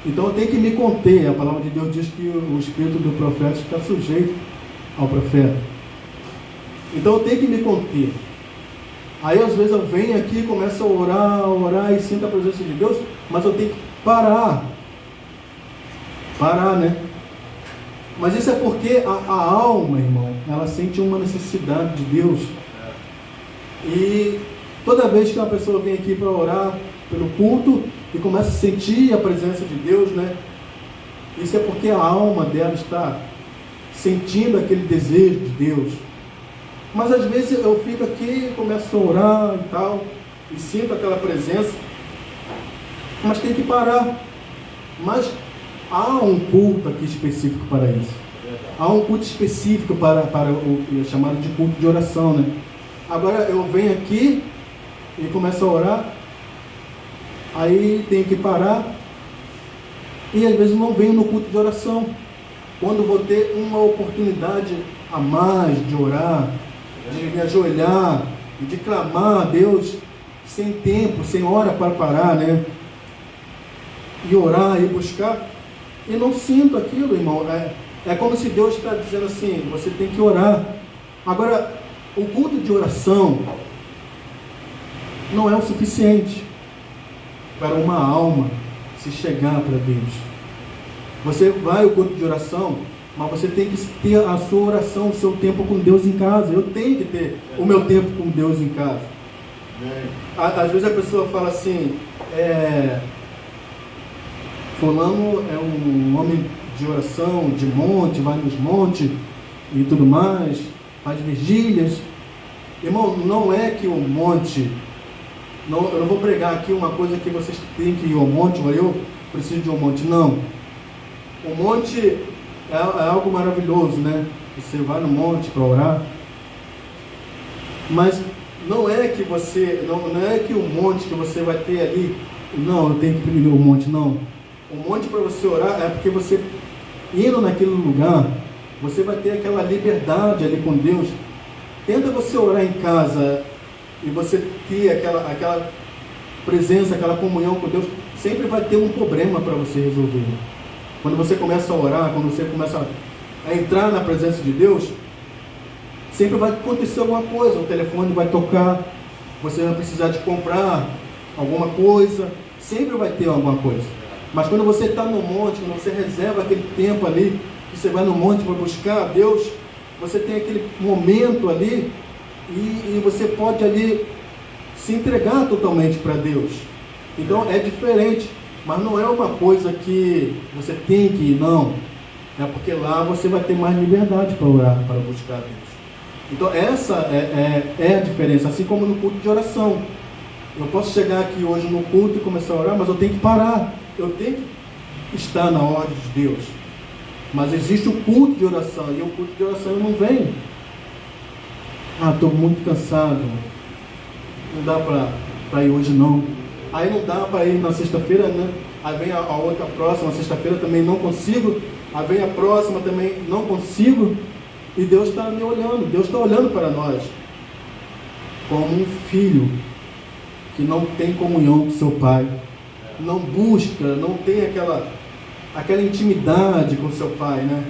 então eu tenho que me conter. A palavra de Deus diz que o espírito do profeta está sujeito ao profeta, então eu tenho que me conter. Aí às vezes eu venho aqui e começo a orar e sinto a presença de Deus, mas eu tenho que parar, né? Mas isso é porque a alma, irmão, ela sente uma necessidade de Deus. E toda vez que uma pessoa vem aqui para orar pelo culto e começa a sentir a presença de Deus, né? Isso é porque a alma dela está sentindo aquele desejo de Deus. Mas às vezes eu fico aqui, começo a orar e tal, e sinto aquela presença, mas tem que parar. Mas há um culto aqui específico para isso. Há um culto específico para o chamado de culto de oração, né? Agora eu venho aqui e começo a orar, aí tenho que parar, e às vezes não venho no culto de oração. Quando vou ter uma oportunidade a mais de orar, de me ajoelhar, de clamar a Deus, sem tempo, sem hora para parar, né? E orar e buscar, e não sinto aquilo, irmão. É como se Deus está dizendo assim: você tem que orar. Agora, o culto de oração não é o suficiente para uma alma se chegar para Deus. Você vai ao culto de oração, mas você tem que ter a sua oração, o seu tempo com Deus em casa. Eu tenho que ter o meu tempo com Deus em casa. Às vezes a pessoa fala assim: fulano é um homem de oração, de monte, vai nos montes e tudo mais, faz vigílias. Irmão, não é que o monte, eu não vou pregar aqui uma coisa que vocês têm que ir ao monte, ou eu preciso de um monte. Não. O monte é algo maravilhoso, né? Você vai no monte para orar, mas não é que o monte que você vai ter ali, não, eu tenho que ir ao monte, não. O monte para você orar é porque você, indo naquele lugar, você vai ter aquela liberdade ali com Deus. Tenta você orar em casa e você ter aquela presença, aquela comunhão com Deus, sempre vai ter um problema para você resolver. Quando você começa a orar, quando você começa a entrar na presença de Deus, sempre vai acontecer alguma coisa. O telefone vai tocar, você vai precisar de comprar alguma coisa, sempre vai ter alguma coisa. Mas quando você está no monte, quando você reserva aquele tempo ali, que você vai no monte para buscar a Deus, você tem aquele momento ali, e você pode ali se entregar totalmente para Deus. Então é diferente, mas não é uma coisa que você tem que ir, não. É porque lá você vai ter mais liberdade para orar, para buscar Deus. Então essa é a diferença, assim como no culto de oração. Eu posso chegar aqui hoje no culto e começar a orar, mas eu tenho que parar, eu tenho que estar na ordem de Deus. Mas existe o culto de oração, e o culto de oração não vem. Estou muito cansado, não dá para ir hoje não. Aí não dá para ir na sexta-feira, né? Aí vem a outra próxima, sexta-feira também não consigo. Aí vem a próxima também, não consigo. E Deus está me olhando, Deus está olhando para nós como um filho que não tem comunhão com seu pai, não busca, não tem aquela intimidade com seu pai, né?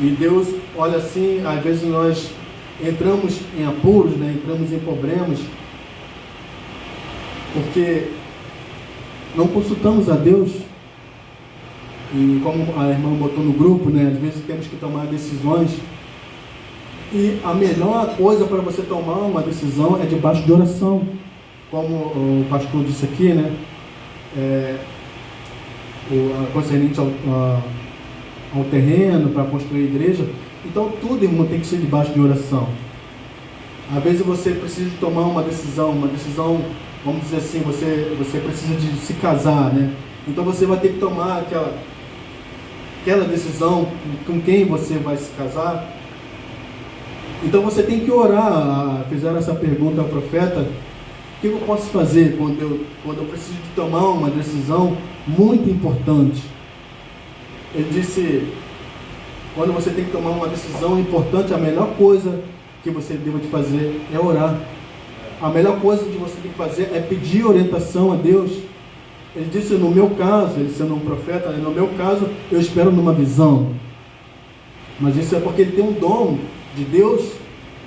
E Deus olha assim, às vezes nós entramos em apuros, né? Entramos em problemas, porque não consultamos a Deus. E como a irmã botou no grupo, né, às vezes temos que tomar decisões. E a melhor coisa para você tomar uma decisão é debaixo de oração. Como o pastor disse aqui, né, concernente ao terreno, para construir a igreja. Então tudo, irmão, tem que ser debaixo de oração. Às vezes você precisa de tomar uma decisão, vamos dizer assim, você precisa de se casar, né? Então você vai ter que tomar aquela decisão com quem você vai se casar. Então você tem que orar. Fizeram essa pergunta ao profeta: o que eu posso fazer quando eu preciso de tomar uma decisão muito importante? Ele disse: quando você tem que tomar uma decisão importante, a melhor coisa que você deve fazer é orar. A melhor coisa que você tem que fazer é pedir orientação a Deus. Ele disse, no meu caso, ele sendo um profeta, no meu caso, eu espero numa visão. Mas isso é porque ele tem um dom de Deus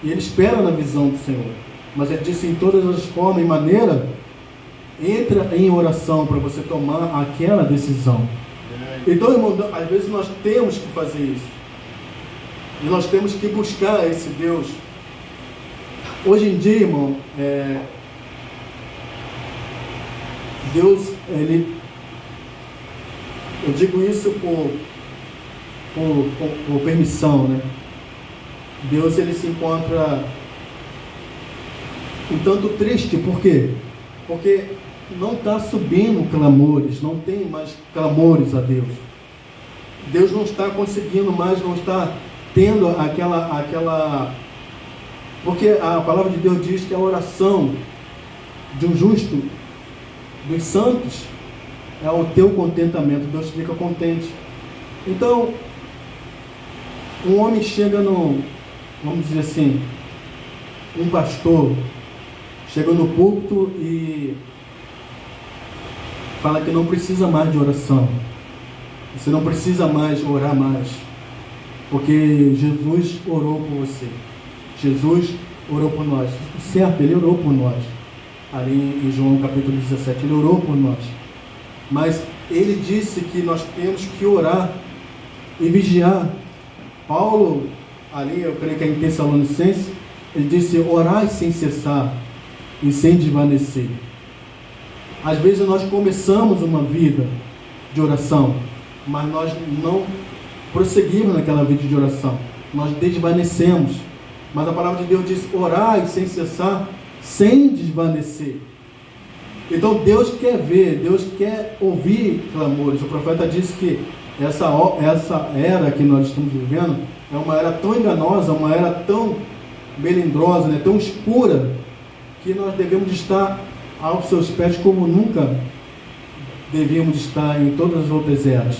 e ele espera na visão do Senhor. Mas ele disse, em todas as formas e maneiras, entra em oração para você tomar aquela decisão. Então, irmão, às vezes nós temos que fazer isso. E nós temos que buscar esse Deus. Hoje em dia, irmão, Deus, eu digo isso por permissão, né? Deus, ele se encontra um tanto triste. Por quê? Porque não está subindo clamores, não tem mais clamores a Deus. Deus não está conseguindo mais, não está tendo aquela... Porque a palavra de Deus diz que a oração de um justo, dos santos, é o teu contentamento. Deus fica contente. Então, um homem chega vamos dizer assim, um pastor chega no púlpito e fala que não precisa mais de oração. Você não precisa mais orar mais, porque Jesus orou por você. Jesus orou por nós. Certo, ele orou por nós. Ali em João capítulo 17, ele orou por nós. Mas ele disse que nós temos que orar e vigiar. Paulo, ali, eu creio que é em Tessalonicenses, ele disse, orai sem cessar e sem desvanecer. Às vezes nós começamos uma vida de oração, mas nós não prosseguimos naquela vida de oração. Nós desvanecemos. Mas a palavra de Deus diz, orai sem cessar, sem desvanecer. Então Deus quer ver, Deus quer ouvir clamores. O profeta disse que essa era que nós estamos vivendo é uma era tão enganosa, uma era tão melindrosa, né, tão escura, que nós devemos estar aos seus pés como nunca devíamos estar em todas as outras eras.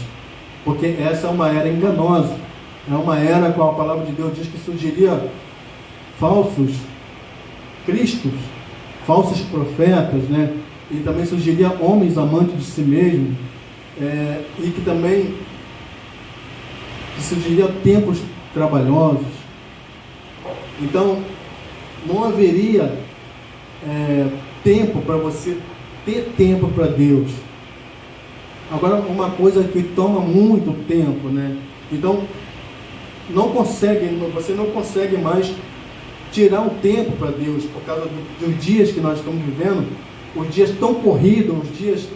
Porque essa é uma era enganosa, é uma era com a palavra de Deus diz que surgiria falsos cristos, falsos profetas, né? E também surgiria homens amantes de si mesmos, e que também surgiria tempos trabalhosos. Então não haveria tempo para você ter tempo para Deus. Agora, uma coisa que toma muito tempo, né? Então você não consegue mais tirar um tempo para Deus, por causa dos dias que nós estamos vivendo, os dias tão corridos, os dias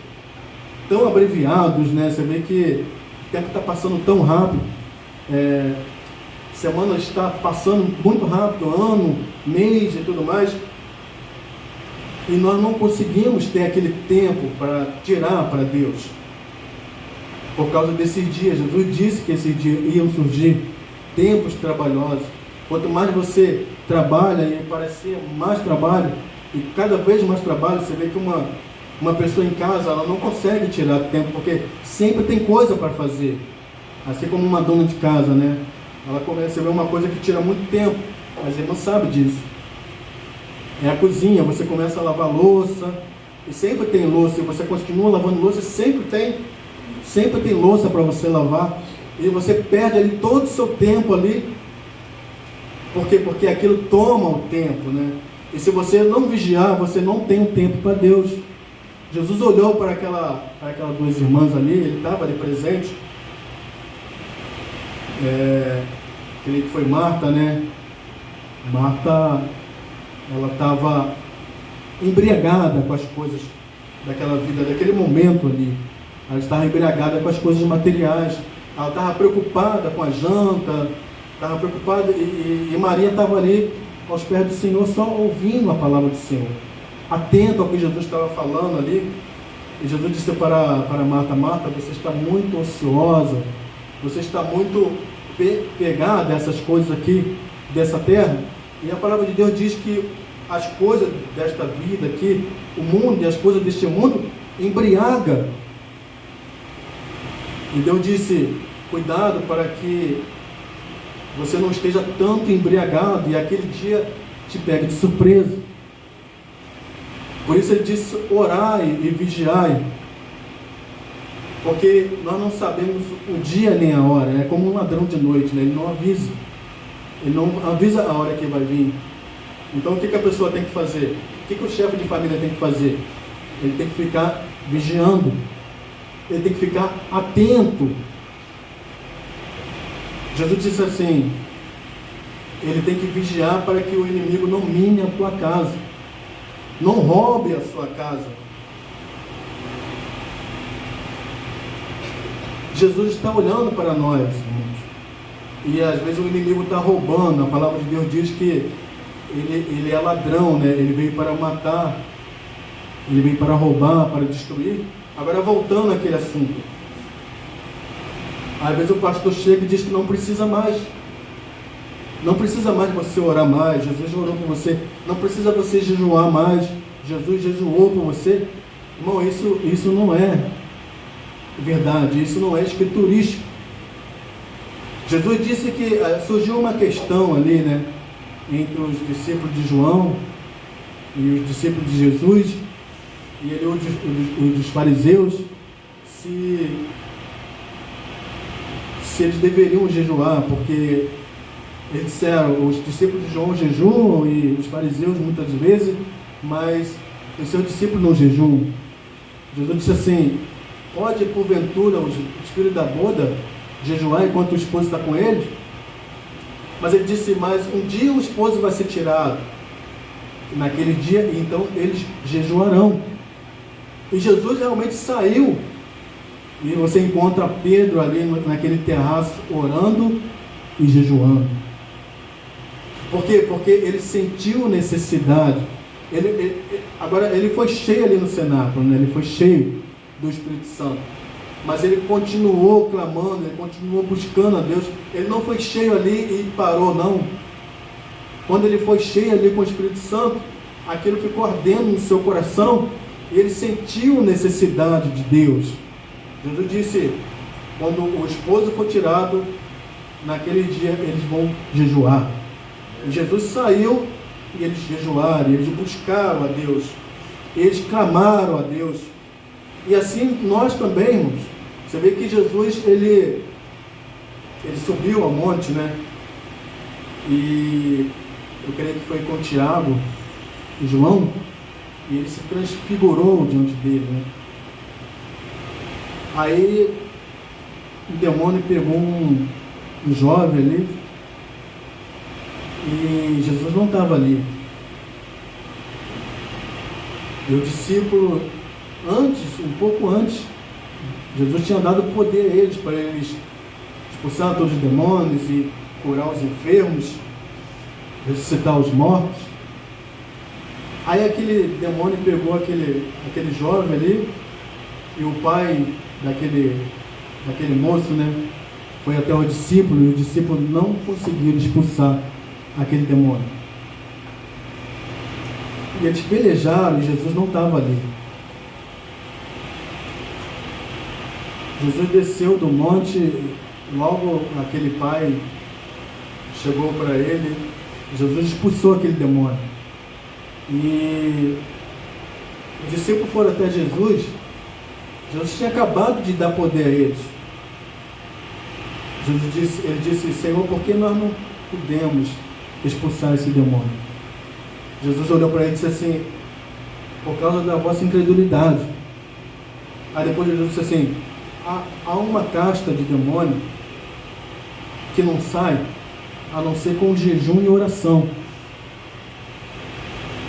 tão abreviados, né? Você vê que o tempo está passando tão rápido, semana está passando muito rápido, ano, mês e tudo mais, e nós não conseguimos ter aquele tempo para tirar para Deus, por causa desses dias. Jesus disse que esses dias iam surgir tempos trabalhosos. Quanto mais você trabalha, e parece mais trabalho, e cada vez mais trabalho, você vê que uma pessoa em casa, ela não consegue tirar tempo, porque sempre tem coisa para fazer. Assim como uma dona de casa, né? Ela começa a ver uma coisa que tira muito tempo, mas ele não sabe disso. É a cozinha, você começa a lavar louça, e sempre tem louça, e você continua lavando louça, sempre tem louça para você lavar, e você perde ali todo o seu tempo ali. Por quê? Porque aquilo toma o tempo, né? E se você não vigiar, você não tem um tempo para Deus. Jesus olhou para aquelas duas irmãs ali, ele estava ali presente, creio que foi Marta, né? Marta, ela estava embriagada com as coisas daquela vida, daquele momento ali. Ela estava embriagada com as coisas materiais, ela estava preocupada com a janta, estava preocupada, e Maria estava ali aos pés do Senhor, só ouvindo a palavra do Senhor, atento ao que Jesus estava falando ali. E Jesus disse para Marta: Marta, você está muito ociosa, você está muito pegada dessas coisas aqui, dessa terra. E a palavra de Deus diz que as coisas desta vida aqui, o mundo e as coisas deste mundo, embriaga. E Deus disse: cuidado para que você não esteja tanto embriagado e aquele dia te pegue de surpresa. Por isso ele disse: orai e vigiai, porque nós não sabemos o dia nem a hora. É como um ladrão de noite, né? Ele não avisa a hora que vai vir. Então o que a pessoa tem que fazer? O que o chefe de família tem que fazer? Ele tem que ficar vigiando, ele tem que ficar atento. Jesus disse assim: ele tem que vigiar para que o inimigo não mine a tua casa, não roube a sua casa. Jesus está olhando para nós, irmãos, e às vezes o inimigo está roubando. A palavra de Deus diz que ele é ladrão, né? Ele veio para matar, ele veio para roubar, para destruir. Agora, voltando àquele assunto, às vezes o pastor chega e diz que não precisa mais você orar mais. Jesus orou por você, não precisa você jejuar mais. Jesus jejuou por você. Irmão, isso não é verdade, isso não é escriturístico. Jesus disse que surgiu uma questão ali, né, entre os discípulos de João e os discípulos de Jesus, e ele, os fariseus, se eles deveriam jejuar, porque eles disseram: os discípulos de João jejuam e os fariseus muitas vezes, mas os seus discípulos não jejuam. Jesus disse assim: pode porventura os filhos da boda jejuar enquanto o esposo está com eles? Mas ele disse: mas um dia o esposo vai ser tirado, naquele dia, então eles jejuarão. E Jesus realmente saiu, e você encontra Pedro ali naquele terraço orando e jejuando. Por quê? Porque ele sentiu necessidade. Agora ele foi cheio ali no cenáculo, né? Ele foi cheio do Espírito Santo, mas ele continuou clamando, ele continuou buscando a Deus. Ele não foi cheio ali e parou, não. Quando ele foi cheio ali com o Espírito Santo, aquilo ficou ardendo no seu coração, e ele sentiu necessidade de Deus. Jesus disse: quando o esposo for tirado, naquele dia eles vão jejuar. E Jesus saiu, e eles jejuaram, eles buscaram a Deus, eles clamaram a Deus. E assim nós também, irmãos. Você vê que Jesus, ele subiu ao monte, né? E eu creio que foi com Tiago e João, e ele se transfigurou diante dele, né? Aí o demônio pegou um jovem ali e Jesus não estava ali. E o discípulo, um pouco antes, Jesus tinha dado poder a eles, para eles expulsar todos os demônios e curar os enfermos, ressuscitar os mortos. Aí aquele demônio pegou aquele jovem ali, e o pai daquele moço, né, foi até o discípulo, e o discípulo não conseguiu expulsar aquele demônio. E eles pelejaram e Jesus não estava ali. Jesus desceu do monte, logo aquele pai chegou para ele, Jesus expulsou aquele demônio. E os discípulos foram até Jesus. Jesus tinha acabado de dar poder a eles. Ele disse, Senhor, por que nós não podemos expulsar esse demônio? Jesus olhou para ele e disse assim, por causa da vossa incredulidade. Aí depois Jesus disse assim, há uma casta de demônio que não sai, a não ser com jejum e oração.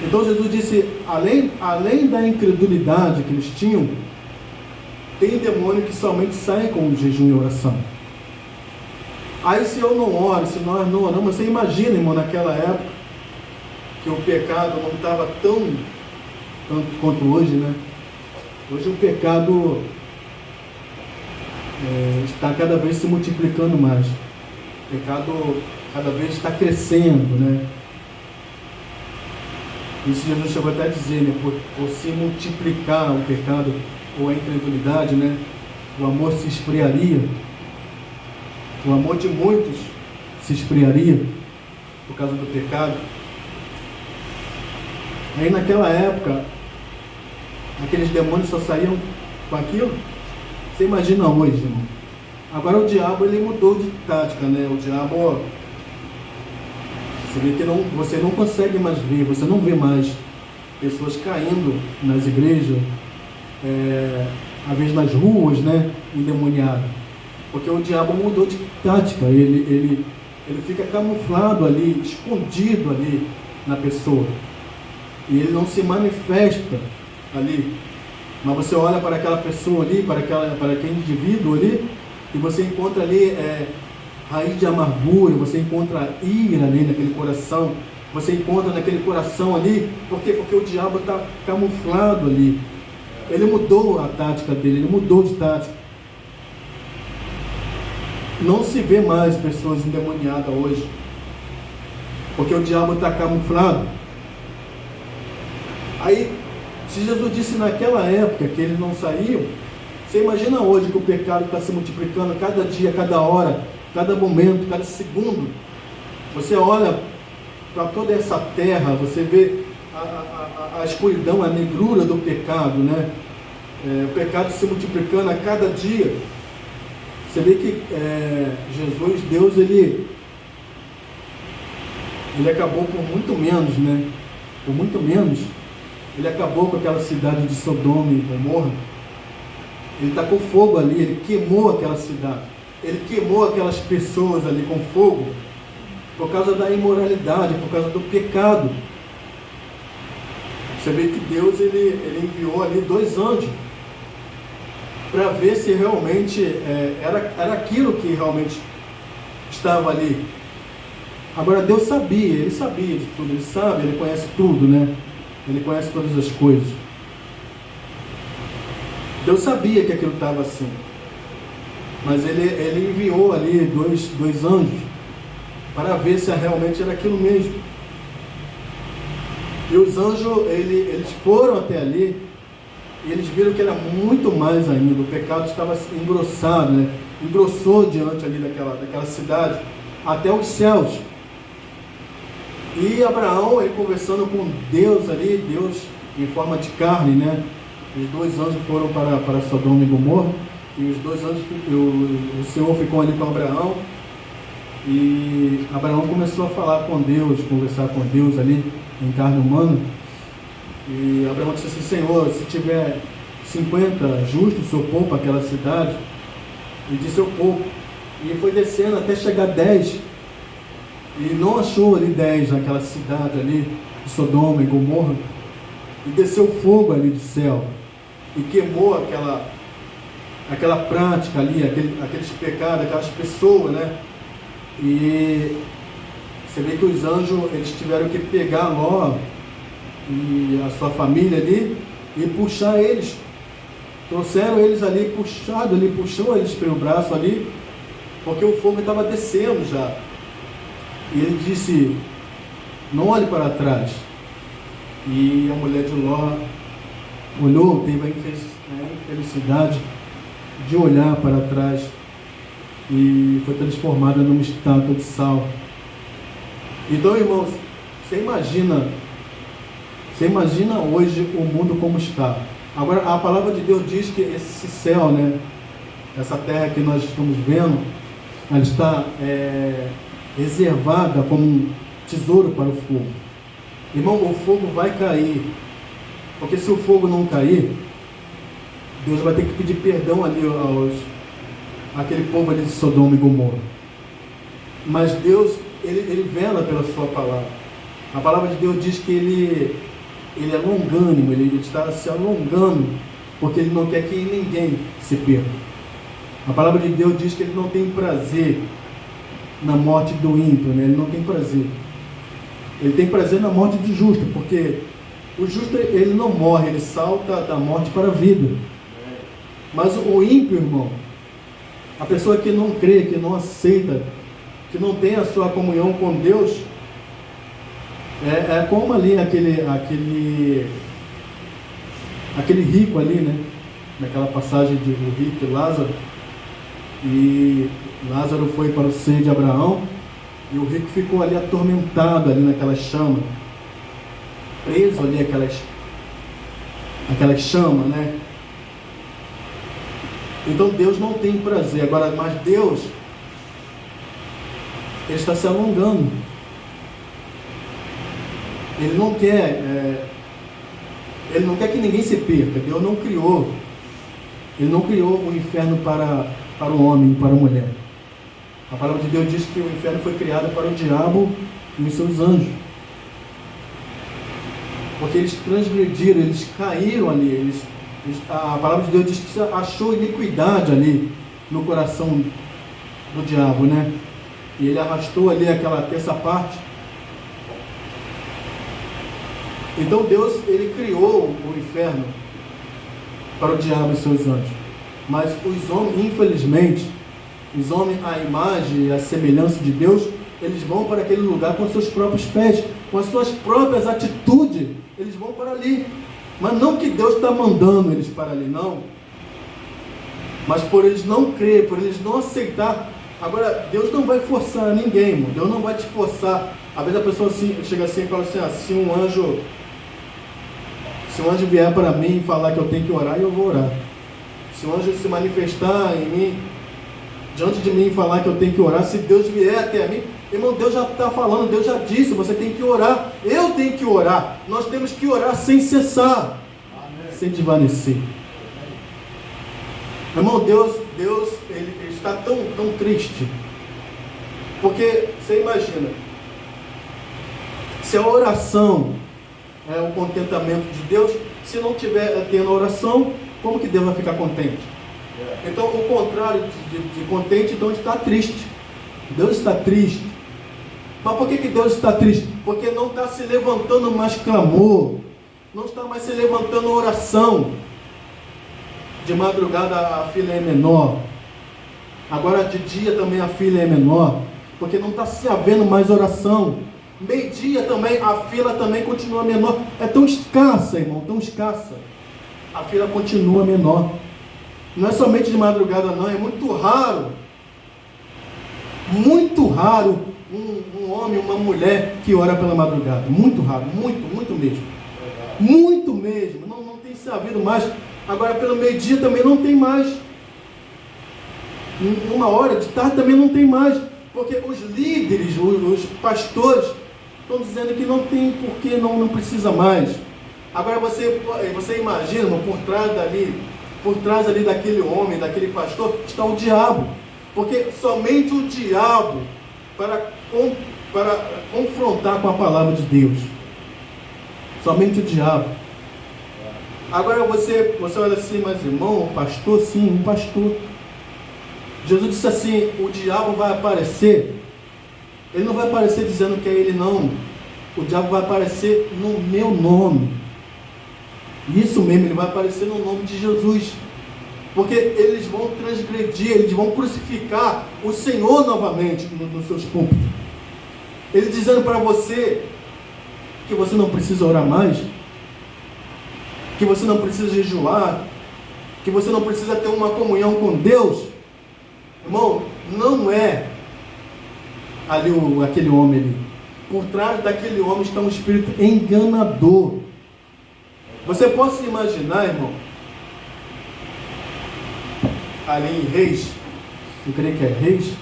Então Jesus disse, além da incredulidade que eles tinham, tem demônio que somente sai com jejum e oração. Aí se eu não oro, se nós não oramos, você imagina, irmão, naquela época, que o pecado não estava tanto quanto hoje, né? Hoje o pecado está cada vez se multiplicando mais. O pecado cada vez está crescendo, né? Isso Jesus chegou até a dizer, né? Por se multiplicar o pecado ou a incredulidade, né? O amor se esfriaria. O amor de muitos se esfriaria por causa do pecado. Aí naquela época, aqueles demônios só saíam com aquilo. Você imagina hoje, irmão? Agora o diabo, ele mudou de tática, né? O diabo, você vê que você não consegue mais ver, você não vê mais pessoas caindo nas igrejas, às vezes nas ruas, né? Endemoniado. Porque o diabo mudou de tática, ele fica camuflado ali, escondido ali na pessoa. E ele não se manifesta ali. Mas você olha para aquela pessoa ali, para aquele indivíduo ali, e você encontra ali raiz de amargura, você encontra ira ali naquele coração, você encontra naquele coração ali, por quê? Porque o diabo está camuflado ali. Ele mudou a tática dele, ele mudou de tática. Não se vê mais pessoas endemoniadas hoje, porque o diabo está camuflado. Aí, se Jesus disse naquela época que eles não saíam, você imagina hoje que o pecado está se multiplicando cada dia, cada hora, cada momento, cada segundo. Você olha para toda essa terra, você vê a escuridão, a negrura do pecado, né? O pecado se multiplicando a cada dia. Você vê que Jesus, Deus, ele acabou por muito menos, né? Por muito menos. Ele acabou com aquela cidade de Sodoma e Gomorra. Ele tacou fogo ali, ele queimou aquela cidade. Ele queimou aquelas pessoas ali com fogo por causa da imoralidade, por causa do pecado. Você vê que Deus ele enviou ali 2 anjos para ver se realmente era aquilo que realmente estava ali. Agora Deus sabia, ele sabia de tudo, ele sabe, ele conhece tudo, né? Ele conhece todas as coisas. Deus sabia que aquilo estava assim, mas ele enviou ali dois anjos para ver se realmente era aquilo mesmo. E os anjos, eles foram até ali e eles viram que era muito mais ainda. O pecado estava engrossado, né? Engrossou diante ali daquela cidade até os céus. E Abraão, ele conversando com Deus ali, Deus em forma de carne, né? Os 2 anjos foram para Sodoma e Gomorra, e os 2 anjos, o Senhor ficou ali com Abraão, e Abraão começou a falar com Deus, conversar com Deus ali em carne humana. E Abraão disse assim: Senhor, se tiver 50 justos, o Senhor poupa aquela cidade. E disse: eu poupo. E foi descendo até chegar a 10. e não achou ali 10 naquela cidade ali, de Sodoma e Gomorra, e desceu fogo ali do céu, e queimou aquela prática ali, aqueles pecados, aquelas pessoas, né? E você vê que os anjos, eles tiveram que pegar Ló e a sua família ali, e puxar eles, trouxeram eles ali, puxou eles pelo braço ali, porque o fogo estava descendo já. E ele disse: não olhe para trás. E a mulher de Ló olhou, teve a infelicidade de olhar para trás e foi transformada numa estátua de sal. Então, irmãos, você imagina hoje o mundo como está. Agora, a palavra de Deus diz que esse céu, né, essa terra que nós estamos vendo, ela está reservada como um tesouro para o fogo. Irmão, o fogo vai cair, porque se o fogo não cair, Deus vai ter que pedir perdão ali àquele povo ali de Sodoma e Gomorra. Mas Deus, ele vela pela sua palavra. A palavra de Deus diz que ele é longânimo, ele está se alongando, porque ele não quer que ninguém se perca. A palavra de Deus diz que ele não tem prazer na morte do ímpio, né? Ele não tem prazer. Ele tem prazer na morte do justo, porque o justo, ele não morre, ele salta da morte para a vida. Mas o ímpio, irmão, a pessoa que não crê, que não aceita, que não tem a sua comunhão com Deus, é como ali aquele rico ali, né? Naquela passagem do rico e Lázaro. E Lázaro foi para o seio de Abraão, e o rico ficou ali atormentado ali naquela chama, preso ali aquelas chamas, né? Então Deus não tem prazer. Agora, mas Deus, ele está se alongando. Ele não quer que ninguém se perca. Deus não criou. Ele não criou o inferno para o homem, para a mulher. A palavra de Deus diz que o inferno foi criado para o diabo e os seus anjos. Porque eles transgrediram, eles caíram ali. A palavra de Deus diz que achou iniquidade ali no coração do diabo, né? E ele arrastou ali aquela terça parte. Então Deus, ele criou o inferno para o diabo e seus anjos. Mas os homens, infelizmente, os homens, à imagem e à semelhança de Deus, eles vão para aquele lugar com seus próprios pés, com as suas próprias atitudes, eles vão para ali. Mas não que Deus está mandando eles para ali, não. Mas por eles não crer, por eles não aceitar. Agora, Deus não vai forçar ninguém, irmão. Deus não vai te forçar. Às vezes a pessoa assim, chega assim e fala assim: se um anjo vier para mim e falar que eu tenho que orar, eu vou orar. Se um anjo se manifestar em mim, diante de mim, e falar que eu tenho que orar, se Deus vier até mim, irmão, Deus já está falando, Deus já disse, você tem que orar, eu tenho que orar, nós temos que orar sem cessar. Amém. Sem desvanecer. Irmão, Deus ele está tão triste, porque você imagina, se a oração é o contentamento de Deus, se não tiver tendo oração, como que Deus vai ficar contente? Então, o contrário de contente, então está triste. Deus está triste. Mas por que Deus está triste? Porque não está se levantando mais clamor, não está mais se levantando oração. De madrugada a fila é menor, agora de dia também a fila é menor, porque não está se havendo mais oração. Meio-dia também, a fila também continua menor. É tão escassa, irmão, tão escassa. A fila continua menor. Não é somente de madrugada, não, é muito raro um homem, uma mulher que ora pela madrugada. Muito raro, muito mesmo. Muito mesmo, não tem se havido mais. Agora pelo meio-dia também não tem mais. Uma hora de tarde também não tem mais. Porque os líderes, os pastores, estão dizendo que não tem porque não precisa mais. Agora você imagina, por trás ali daquele homem, daquele pastor, está o diabo. Porque somente o diabo, para para confrontar com a palavra de Deus. Somente o diabo. Agora você olha assim, mas irmão, pastor? Sim, um pastor. Jesus disse assim, o diabo vai aparecer, ele não vai aparecer dizendo que é ele não, o diabo vai aparecer no meu nome. Isso mesmo, ele vai aparecer no nome de Jesus. Porque eles vão transgredir, eles vão crucificar o Senhor novamente nos seus púlpitos. Ele dizendo para você que você não precisa orar mais, que você não precisa jejuar, que você não precisa ter uma comunhão com Deus. Irmão, não é ali aquele homem ali. Por trás daquele homem está um espírito enganador. Você pode imaginar, irmão, ali em Reis, eu creio que é Reis,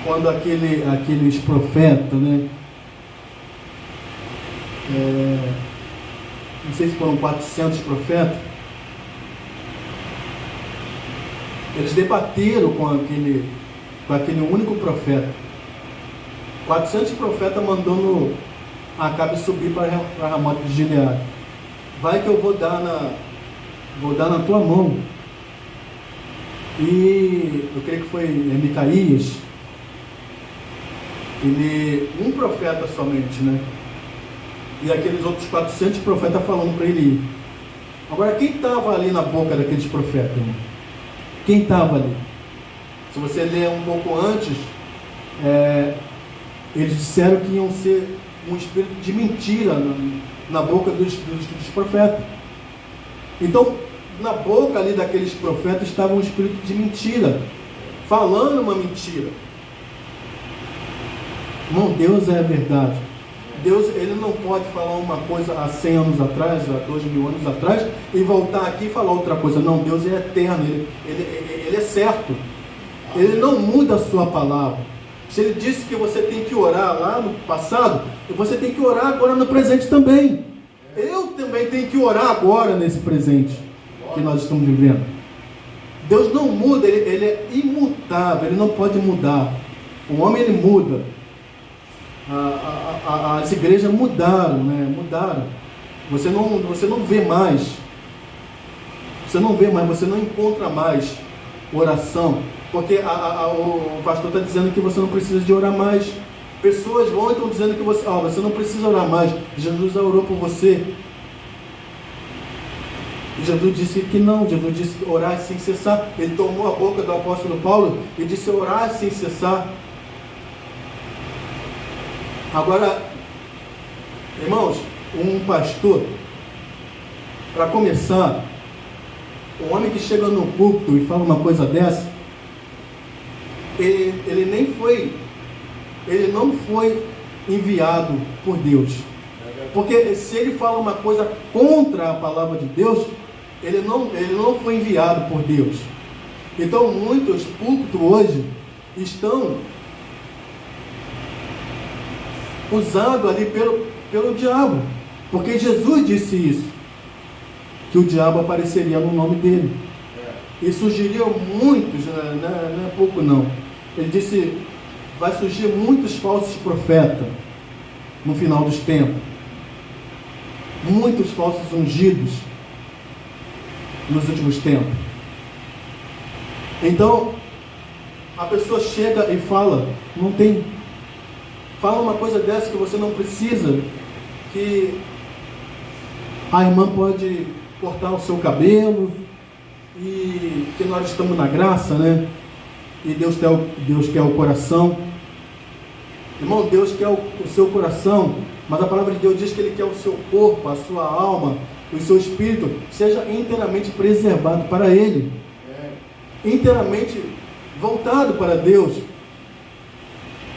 quando aqueles profetas, né, não sei se foram 400 profetas, eles debateram com aquele único profeta. 400 profetas mandando Acabe subir para Ramote de Gileade. Vai que eu vou dar na tua mão. E eu creio que foi Micaías, um profeta somente, né? E aqueles outros 400 profetas falando para ele ir. Agora, quem estava ali na boca daqueles profetas, irmão? Quem estava ali? Se você ler um pouco antes, eles disseram que iam ser um espírito de mentira na boca dos profetas. Então, na boca ali daqueles profetas estava um espírito de mentira, falando uma mentira. Irmão, Deus é a verdade. Deus, ele não pode falar uma coisa há 100 anos atrás, há 2000 anos atrás, e voltar aqui e falar outra coisa. Não, Deus é eterno, ele é certo. Ele não muda a sua palavra. Se ele disse que você tem que orar lá no passado, você tem que orar agora no presente também. Eu também tenho que orar agora nesse presente que nós estamos vivendo. Deus não muda, ele é imutável, ele não pode mudar. O homem, ele muda. As igrejas mudaram, né? Mudaram. Você não vê mais. Você não encontra mais oração. Porque o pastor está dizendo que você não precisa de orar mais. Pessoas vão e estão dizendo que você não precisa orar mais. Jesus já orou por você. E Jesus disse que não. Jesus disse orar sem cessar. Ele tomou a boca do apóstolo Paulo e disse orar sem cessar. Agora, irmãos, um pastor, para começar, um homem que chega no púlpito e fala uma coisa dessa, ele não foi enviado por Deus. Porque se ele fala uma coisa contra a palavra de Deus, ele não foi enviado por Deus. Então muitos púlpitos hoje estão usados ali pelo diabo. Porque Jesus disse isso, que o diabo apareceria no nome dele. E surgiriam muitos, não é pouco não. Ele disse, vai surgir muitos falsos profetas no final dos tempos. Muitos falsos ungidos nos últimos tempos. Então, a pessoa chega e fala, fala uma coisa dessa que você não precisa, que a irmã pode cortar o seu cabelo, e que nós estamos na graça, né? E Deus quer o coração. Irmão, Deus quer o seu coração, mas a palavra de Deus diz que Ele quer o seu corpo, a sua alma, o seu espírito, seja inteiramente preservado para Ele. Inteiramente voltado para Deus.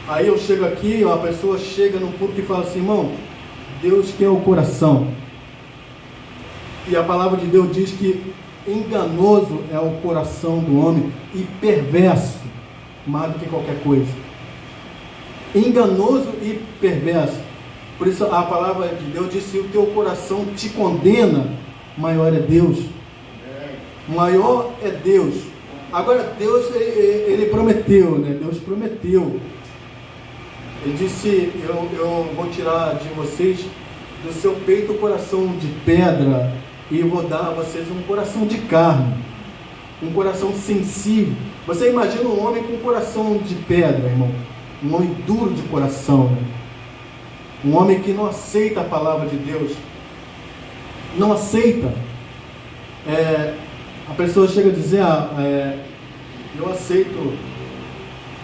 Aí eu chego aqui, uma pessoa chega no púlpito e fala assim, irmão, Deus quer o coração. E a palavra de Deus diz que enganoso é o coração do homem e perverso mais do que qualquer coisa. Enganoso e perverso. Por isso a palavra de Deus diz, se o teu coração te condena, maior é Deus. Maior é Deus. Agora Deus, ele prometeu, né? Deus prometeu Ele disse, eu vou tirar de vocês do seu peito o coração de pedra e eu vou dar a vocês um coração de carne, um coração sensível. Você imagina um homem com um coração de pedra, irmão, um homem duro de coração, né? Um homem que não aceita a palavra de Deus, não aceita. A pessoa chega a dizer, eu aceito,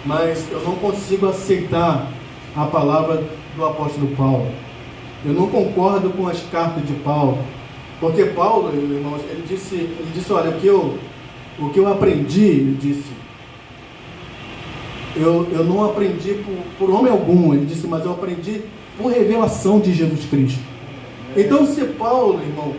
mas eu não consigo aceitar a palavra do apóstolo Paulo. Eu não concordo com as cartas de Paulo, porque Paulo, irmãos, ele disse, olha, o que eu aprendi, ele disse, eu não aprendi por homem algum, ele disse, mas eu aprendi por revelação de Jesus Cristo. Então, se Paulo, irmão,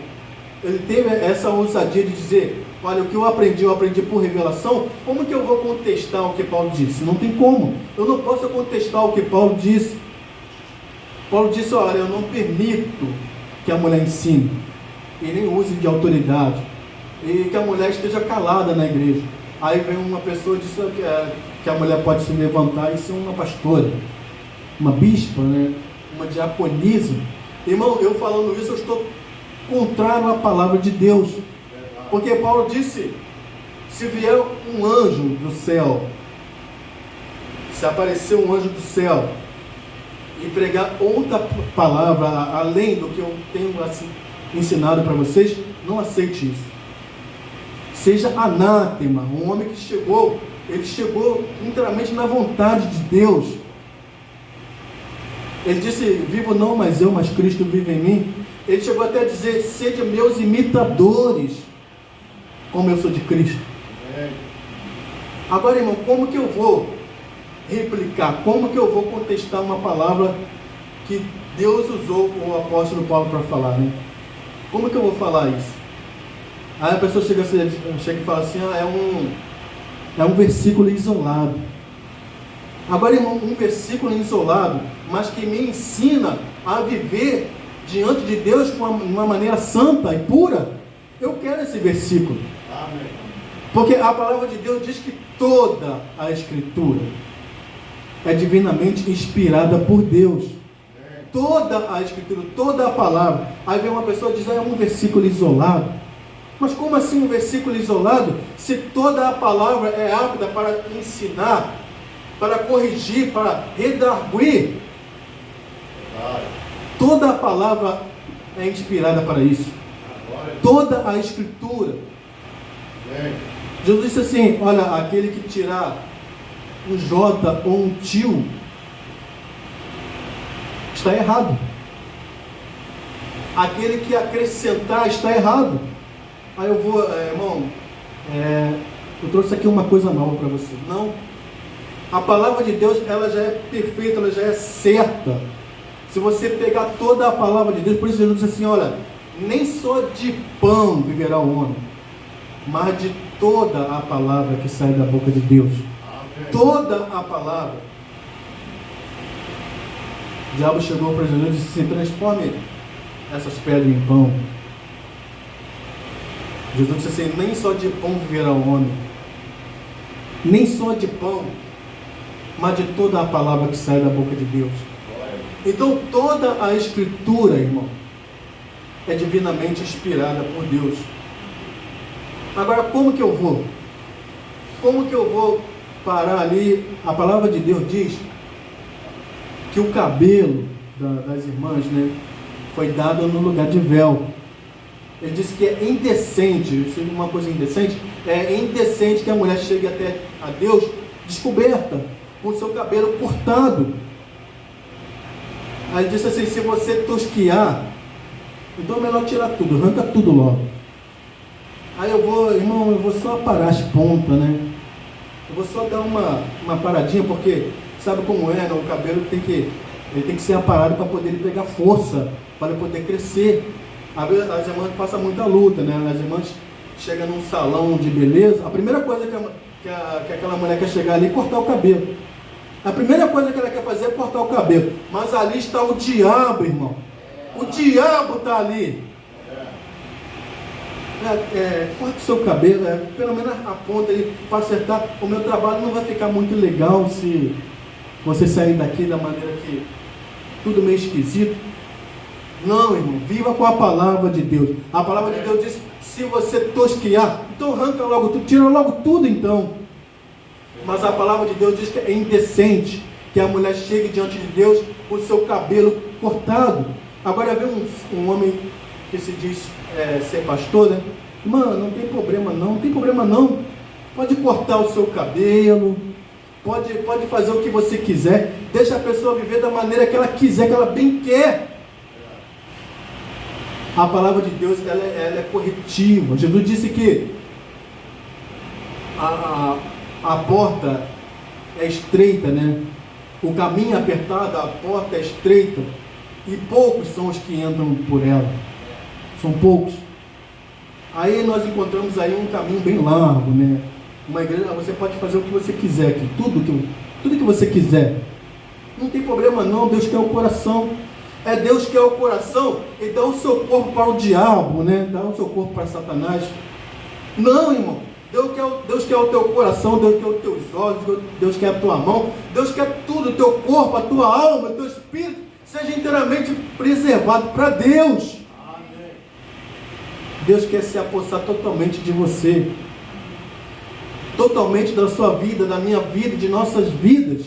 ele teve essa ousadia de dizer, olha, o que eu aprendi por revelação, como que eu vou contestar o que Paulo disse? Não tem como, eu não posso contestar o que Paulo disse. Paulo disse, olha, eu não permito que a mulher ensine, e nem use de autoridade, e que a mulher esteja calada na igreja. Aí vem uma pessoa e diz que a mulher pode se levantar e ser uma pastora, uma bispa, né? Uma diaconisa. Irmão, eu falando isso, eu estou contrário à palavra de Deus, porque Paulo disse, se vier um anjo do céu, se aparecer um anjo do céu e pregar outra palavra além do que eu tenho assim, ensinado para vocês, não aceite isso. Seja anátema. Um homem que chegou, ele chegou inteiramente na vontade de Deus. Ele disse, vivo não mais eu, mas Cristo vive em mim. Ele chegou até a dizer, sede meus imitadores, como eu sou de Cristo. Agora, irmão, como que eu vou replicar? Como que eu vou contestar uma palavra que Deus usou o apóstolo Paulo para falar, né? Como que eu vou falar isso? Aí a pessoa chega e fala assim, é um versículo isolado. Agora, irmão, um versículo isolado, mas que me ensina a viver diante de Deus de uma maneira santa e pura, eu quero esse versículo. Amém. Porque a palavra de Deus diz que toda a Escritura é divinamente inspirada por Deus. Toda a Escritura, toda a palavra. Aí vem uma pessoa e diz, é um versículo isolado. Mas como assim um versículo isolado, se toda a palavra é apta para ensinar, para corrigir, para redarguir? Toda a palavra é inspirada para isso. Toda a Escritura. Jesus disse assim, olha, aquele que tirar um J ou um tio, está errado. Aquele que acrescentar está errado. Aí eu vou, irmão, eu trouxe aqui uma coisa nova para você. Não. A palavra de Deus, ela já é perfeita, ela já é certa. Se você pegar toda a palavra de Deus, por isso Jesus disse assim, olha, nem só de pão viverá o homem, mas de toda a palavra que sai da boca de Deus. Amém. Toda a palavra. O diabo chegou para Jesus e disse assim, transforme essas pedras em pão. Jesus disse assim, nem só de pão viverá o homem, nem só de pão, mas de toda a palavra que sai da boca de Deus. Então toda a Escritura, irmão, é divinamente inspirada por Deus. Agora, como que eu vou? Como que eu vou parar ali? A palavra de Deus diz que o cabelo das irmãs, né, foi dado no lugar de véu. Ele disse que é indecente, se uma coisa indecente, é indecente que a mulher chegue até a Deus descoberta, com o seu cabelo cortado. Aí ele disse assim, se você tosquiar, então é melhor tirar tudo, arranca tudo logo. Aí eu vou, irmão, eu vou só parar as pontas, né? Eu vou só dar uma paradinha, porque sabe como é, né? O cabelo tem que ser aparado para poder pegar força, para poder crescer. Às vezes as irmãs passam muita luta, né? As irmãs chegam num salão de beleza, a primeira coisa que aquela mulher quer chegar ali é cortar o cabelo. A primeira coisa que ela quer fazer é cortar o cabelo. Mas ali está o diabo, irmão. O diabo está ali. Corta o seu cabelo, pelo menos a ponta ali para acertar. O meu trabalho não vai ficar muito legal se você sair daqui da maneira que tudo meio esquisito. Não, irmão, viva com a palavra de Deus. A palavra de Deus diz, se você tosquear, então arranca logo tudo, tira logo tudo então. Mas a palavra de Deus diz que é indecente que a mulher chegue diante de Deus com o seu cabelo cortado. Agora vem um homem que se diz ser pastor, né? Mano, não tem problema não, não tem problema não. Pode cortar o seu cabelo, pode fazer o que você quiser, deixa a pessoa viver da maneira que ela quiser, que ela bem quer. A palavra de Deus, ela é corretiva. Jesus disse que a porta é estreita, né? O caminho é apertado, a porta é estreita, e poucos são os que entram por ela. São poucos. Aí nós encontramos aí um caminho bem largo, né? Uma igreja, você pode fazer o que você quiser aqui, tudo que você quiser. Não tem problema não, Deus quer o coração. É Deus que é o coração e dá o seu corpo para o diabo, né? Dá o seu corpo para Satanás. Não, irmão. Deus quer o teu coração, Deus quer os teus olhos, Deus quer a tua mão, Deus quer tudo, o teu corpo, a tua alma, o teu espírito, seja inteiramente preservado para Deus. Amém. Deus quer se apossar totalmente de você, totalmente da sua vida, da minha vida, de nossas vidas.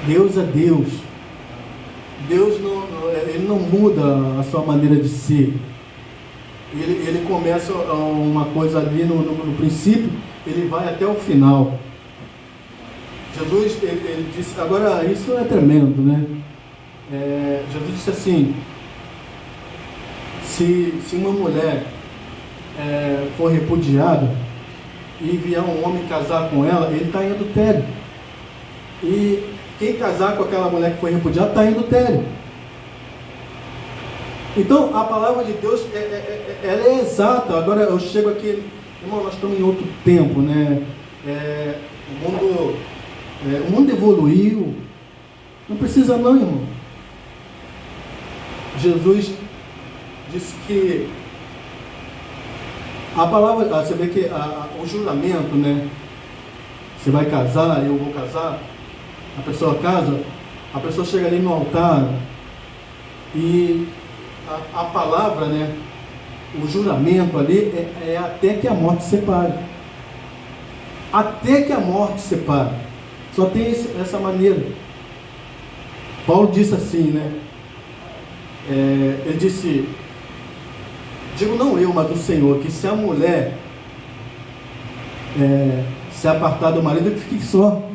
Deus é Deus. Deus ele não muda a sua maneira de ser. Ele começa uma coisa ali no princípio, ele vai até o final. Jesus, ele disse, agora isso é tremendo, né? Jesus disse assim, se uma mulher for repudiada e vier um homem casar com ela, ele está em adultério. E quem casar com aquela mulher que foi repudiada está em adultério. Então a palavra de Deus ela é exata. Agora eu chego aqui, irmão, nós estamos em outro tempo, né? O mundo evoluiu. Não precisa não, irmão. Jesus disse que a palavra, você vê que o juramento, né? Você vai casar, eu vou casar. A pessoa casa, a pessoa chega ali no altar e a palavra, né? O juramento ali é até que a morte separe. Até que a morte separe. Só tem essa maneira. Paulo disse assim, né? Ele disse, digo não eu, mas o Senhor, que se a mulher se apartar do marido, que fique só.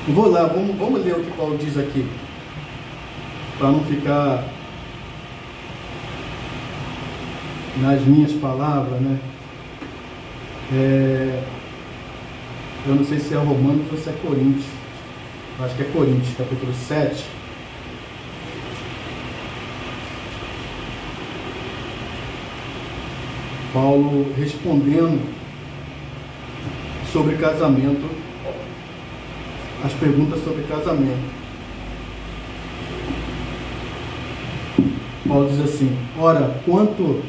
Eu vou lá, vamos ler o que Paulo diz aqui, para não ficar nas minhas palavras, né? Eu não sei se é Romanos ou se é Coríntios. Eu acho que é Coríntios, capítulo 7. Paulo respondendo sobre casamento, as perguntas sobre casamento. Paulo diz assim, ora, quanto...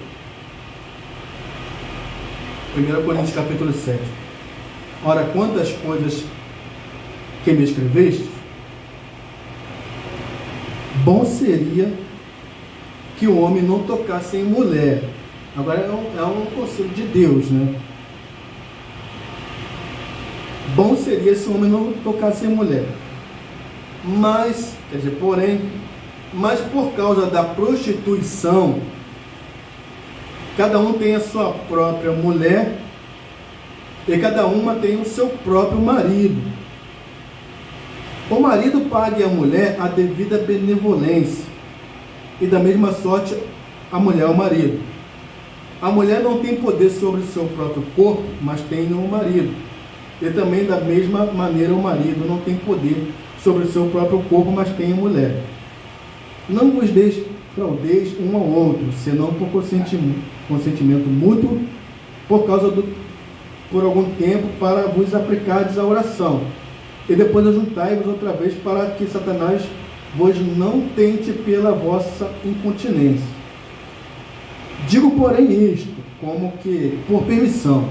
1 Coríntios capítulo 7. Ora, quantas coisas que me escreveste, bom seria que o homem não tocasse em mulher. Agora é um conselho de Deus, né? Bom seria se o homem não tocasse em mulher. Mas, quer dizer, porém, mas por causa da prostituição, cada um tem a sua própria mulher e cada uma tem o seu próprio marido. O marido pague à mulher a devida benevolência e da mesma sorte a mulher ao marido. A mulher não tem poder sobre o seu próprio corpo, mas tem no marido. E também da mesma maneira o marido não tem poder sobre o seu próprio corpo, mas tem a mulher. Não vos defraudeis um ao outro, senão por consentimento mútuo, por algum tempo, para vos aplicardes à oração. E depois ajuntai-vos outra vez, para que Satanás vos não tente pela vossa incontinência. Digo, porém, isto, como que por permissão,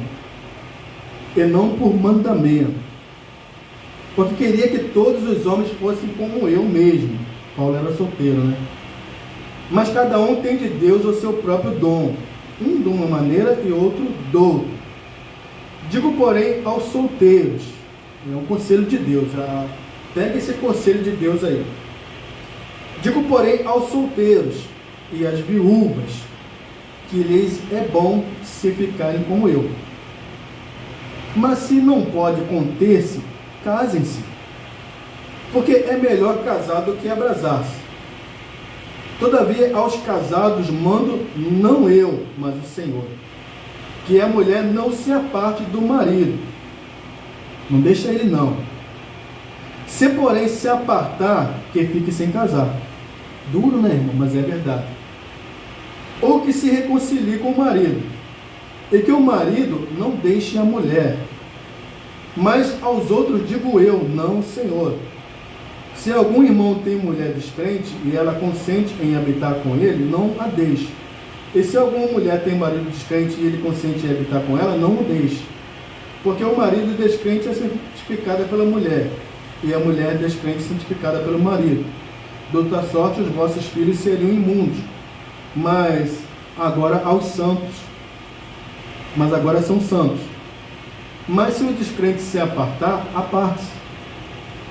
e não por mandamento, porque queria que todos os homens fossem como eu mesmo. Paulo era solteiro, né? Mas cada um tem de Deus o seu próprio dom, um de uma maneira e outro do outro. Digo, porém, aos solteiros, é um conselho de Deus, pega esse conselho de Deus aí. Digo, porém, aos solteiros e às viúvas, que lhes é bom se ficarem como eu. Mas se não pode conter-se, casem-se, porque é melhor casar do que abrasar-se. Todavia, aos casados mando, não eu, mas o Senhor, que a mulher não se aparte do marido, não deixa ele não. Se porém se apartar, que fique sem casar. Duro, né, irmão? Mas é verdade. Ou que se reconcilie com o marido, e que o marido não deixe a mulher. Mas aos outros digo eu, não o Senhor. Se algum irmão tem mulher descrente e ela consente em habitar com ele, não a deixe. E se alguma mulher tem marido descrente e ele consente em habitar com ela, não o deixe. Porque o marido descrente é santificado pela mulher, e a mulher descrente santificada pelo marido. De outra sorte, os vossos filhos seriam imundos, mas agora são santos. Mas se o descrente se apartar, aparte-se,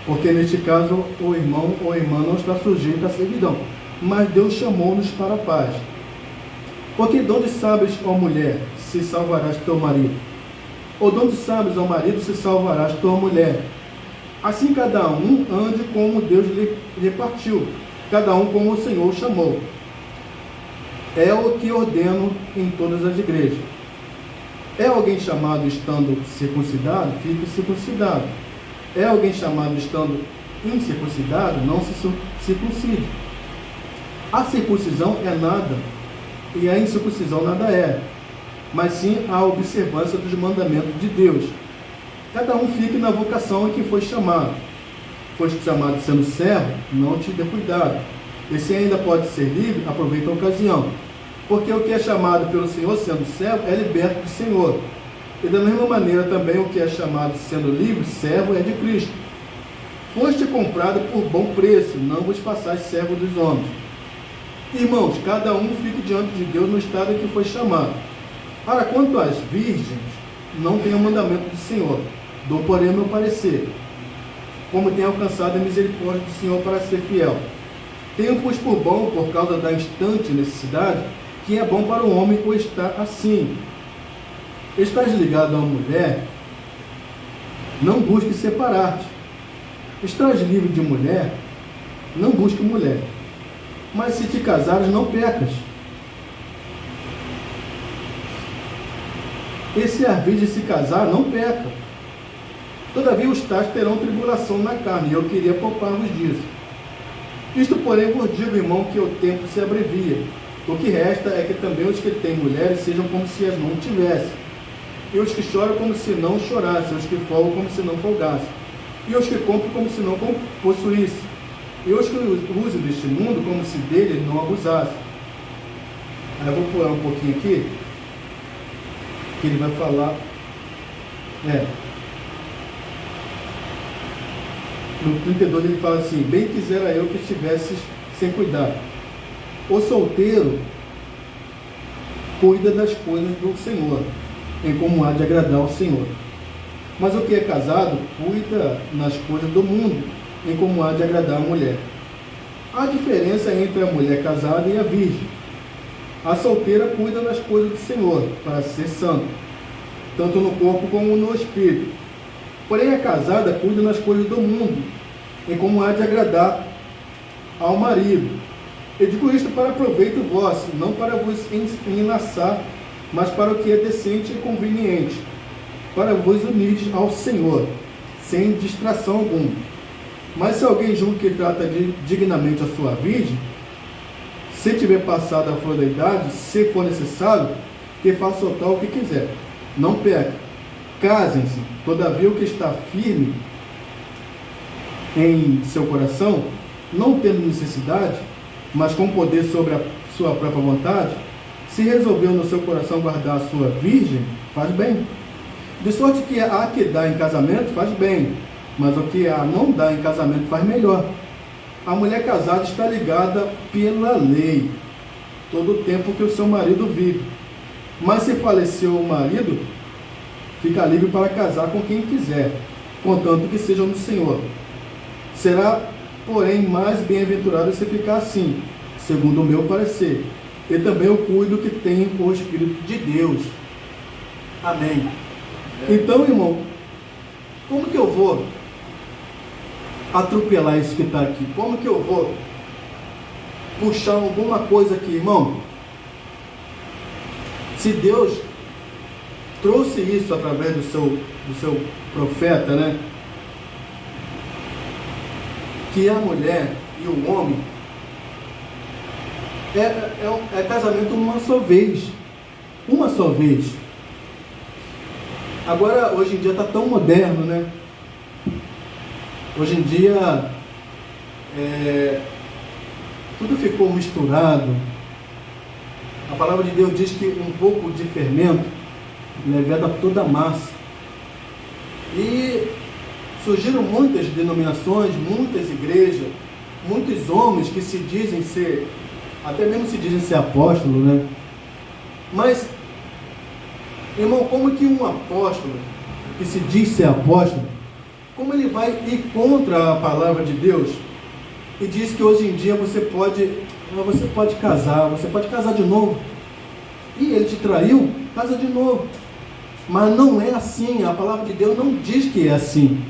porque neste caso o irmão ou a irmã não está sujeito à servidão, mas Deus chamou-nos para a paz. Porque de onde sabes, ó mulher, se salvarás teu marido? Ou de onde sabes, ó marido, se salvarás tua mulher? Assim cada um ande como Deus lhe repartiu, cada um como o Senhor chamou. É o que ordeno em todas as igrejas. É alguém chamado estando circuncidado? Fique circuncidado. É alguém chamado estando incircuncidado? Não se circuncide. A circuncisão é nada, e a incircuncisão nada é, mas sim a observância dos mandamentos de Deus. Cada um fique na vocação em que foi chamado. Foste chamado sendo servo, não te dê cuidado. E se ainda pode ser livre, aproveita a ocasião. Porque o que é chamado pelo Senhor sendo servo é liberto do Senhor. E da mesma maneira também o que é chamado sendo livre, servo é de Cristo. Foste comprado por bom preço, não vos façais servo dos homens. Irmãos, cada um fique diante de Deus no estado em que foi chamado. Ora, quanto às virgens, não tenho o mandamento do Senhor, dou porém o meu parecer, como tenho alcançado a misericórdia do Senhor para ser fiel. Tenho, pois, por bom, por causa da instante necessidade, que é bom para o homem o estar assim. Estás ligado a uma mulher, não busque separar-te. Estás livre de mulher, não busque mulher. Mas se te casares, não pecas. E se a virgem se casar, não peca. Todavia os tais terão tribulação na carne, e eu queria poupar-vos disso. Isto, porém, vos digo, irmão, que o tempo se abrevia. O que resta é que também os que têm mulheres sejam como se as não tivessem, e os que choram como se não chorassem, os que folgam como se não folgassem, e os que compram como se não possuíssem, e os que usam deste mundo como se dele não abusassem. Aí eu vou pular um pouquinho aqui, que ele vai falar, no 32 ele fala assim: bem quisera eu que estivesses sem cuidado. O solteiro cuida das coisas do Senhor, em como há de agradar ao Senhor. Mas o que é casado cuida nas coisas do mundo, em como há de agradar a mulher. Há diferença entre a mulher casada e a virgem. A solteira cuida das coisas do Senhor, para ser santo, tanto no corpo como no espírito. Porém a casada cuida nas coisas do mundo, em como há de agradar ao marido. Eu digo isto para proveito vosso, não para vos enlaçar, mas para o que é decente e conveniente, para vos unirdes ao Senhor, sem distração alguma. Mas se alguém julga que trata dignamente a sua virgem, se tiver passado a flor da idade, se for necessário, que faça o tal que quiser. Não peque. Casem-se. Todavia o que está firme em seu coração, não tendo necessidade, mas com poder sobre a sua própria vontade, se resolveu no seu coração guardar a sua virgem, faz bem. De sorte que a que dá em casamento faz bem, mas o que a não dá em casamento faz melhor. A mulher casada está ligada pela lei, todo o tempo que o seu marido vive. Mas se faleceu o marido, fica livre para casar com quem quiser, contanto que seja no Senhor. Será, porém, mais bem-aventurado se ficar assim, segundo o meu parecer. E também eu cuido que tenho o Espírito de Deus. Amém. Então, irmão, como que eu vou atropelar isso que está aqui? Como que eu vou puxar alguma coisa aqui, irmão? Se Deus trouxe isso através do seu profeta, né? Que a mulher e o homem é casamento uma só vez. Uma só vez. Agora, hoje em dia está tão moderno, né? Hoje em dia tudo ficou misturado. A palavra de Deus diz que um pouco de fermento leveda toda a massa. E surgiram muitas denominações, muitas igrejas, muitos homens que se dizem ser, até mesmo se dizem ser apóstolo, né? Mas, irmão, como que um apóstolo, que se diz ser apóstolo, como ele vai ir contra a palavra de Deus e diz que hoje em dia você pode casar de novo? E ele te traiu, casa de novo. Mas não é assim, a palavra de Deus não diz que é assim.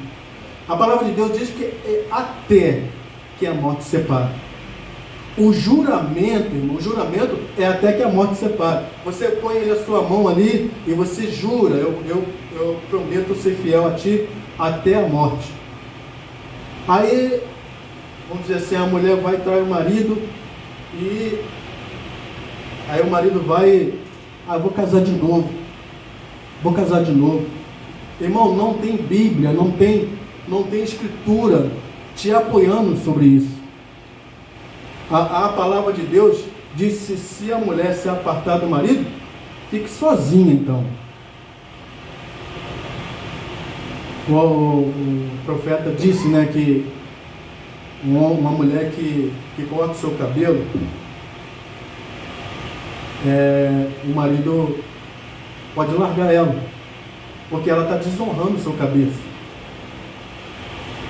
A palavra de Deus diz que é até que a morte separe. O juramento, irmão, o juramento é até que a morte separe. Você põe ali a sua mão ali e você jura, eu prometo ser fiel a ti até a morte. Aí, vamos dizer assim, a mulher vai trair o marido e aí o marido vai, vou casar de novo. Vou casar de novo. Irmão, não tem Bíblia, não tem escritura te apoiando sobre isso. A palavra de Deus diz que se a mulher se apartar do marido, fique sozinha então. O profeta disse, né, que uma mulher que corta o seu cabelo, o marido pode largar ela, porque ela está desonrando o seu cabeça.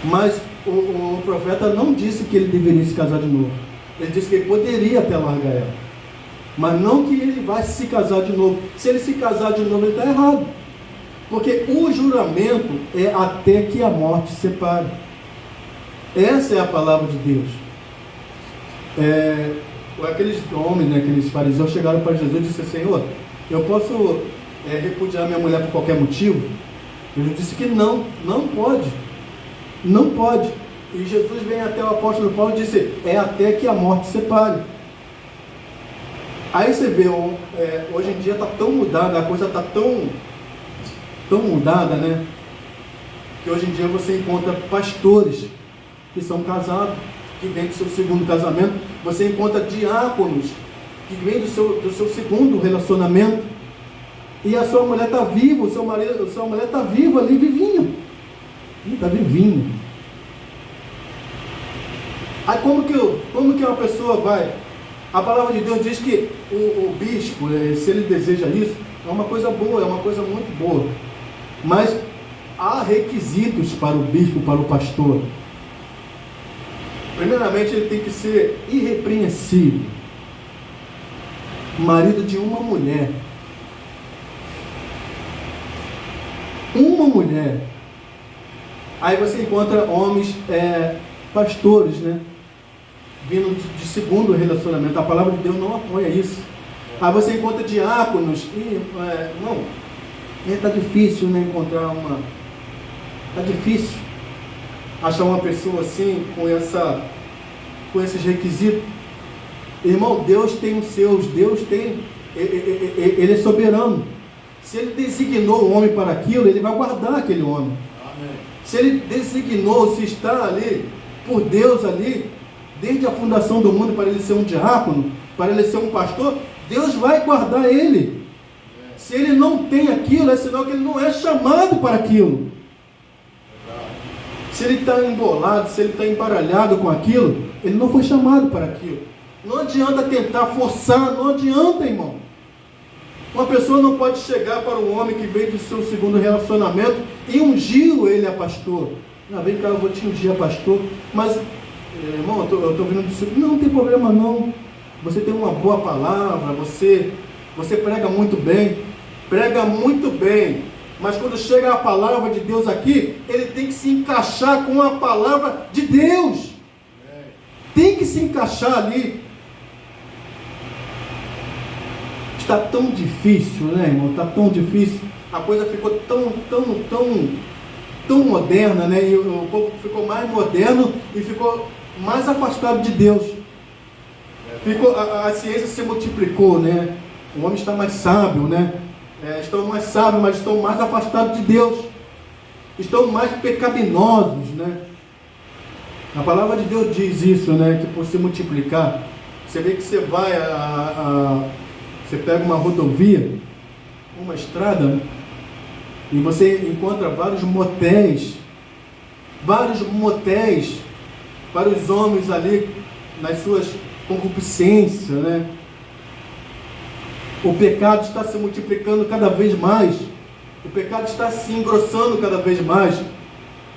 Mas o profeta não disse que ele deveria se casar de novo. Ele disse que ele poderia até largar ela, mas não que ele vai se casar de novo. Se ele se casar de novo, ele está errado, porque o juramento é até que a morte separe. Essa é a palavra de Deus. Aqueles homens, né, aqueles fariseus chegaram para Jesus e disseram: Senhor, eu posso repudiar minha mulher por qualquer motivo? Ele disse que não pode. Não pode. E Jesus vem até o apóstolo Paulo e disse: é até que a morte separe. Aí você vê, hoje em dia está tão mudada, a coisa está tão mudada, né? Que hoje em dia você encontra pastores que são casados, que vêm do seu segundo casamento. Você encontra diáconos que vêm do seu segundo relacionamento. E a sua mulher está viva, a sua mulher está viva ali, vivinha. Está vivinha. Aí como que uma pessoa vai? A palavra de Deus diz que o bispo, se ele deseja isso, é uma coisa boa, é uma coisa muito boa. Mas há requisitos para o bispo, para o pastor. Primeiramente, ele tem que ser irrepreensível, marido de uma mulher. Uma mulher. Aí você encontra homens, pastores, né? Vindo de segundo relacionamento. A palavra de Deus não apoia isso. Aí você encontra diáconos e está difícil, né, encontrar uma. Está difícil achar uma pessoa assim com esses requisitos. Irmão, Deus tem os seus. Deus tem. Ele é soberano. Se ele designou o homem para aquilo, ele vai guardar aquele homem. Amém. Se ele designou, se está ali por Deus ali, desde a fundação do mundo, para ele ser um diácono, para ele ser um pastor, Deus vai guardar ele. Se ele não tem aquilo, é sinal que ele não é chamado para aquilo. Se ele está embolado, se ele está embaralhado com aquilo, ele não foi chamado para aquilo. Não adianta tentar forçar, não adianta, irmão. Uma pessoa não pode chegar para um homem que veio do seu segundo relacionamento e ungir ele a pastor. Ah, vem cá, eu vou te ungir a pastor. Mas, irmão, eu estou vindo do segundo. Não tem problema não. Você tem uma boa palavra, você prega muito bem. Prega muito bem. Mas quando chega a palavra de Deus aqui, ele tem que se encaixar com a palavra de Deus. Tem que se encaixar ali. Está tão difícil, né, irmão? Está tão difícil. A coisa ficou tão moderna, né? E o povo ficou mais moderno e ficou mais afastado de Deus. A ciência se multiplicou, né? O homem está mais sábio, né? Estão mais sábios, mas estão mais afastados de Deus. Estão mais pecaminosos, né? A palavra de Deus diz isso, né? Que por se multiplicar, você vê que você vai você pega uma rodovia, uma estrada, né? E você encontra vários motéis para os homens ali nas suas concupiscências, né? O pecado está se multiplicando cada vez mais. O pecado está se engrossando cada vez mais.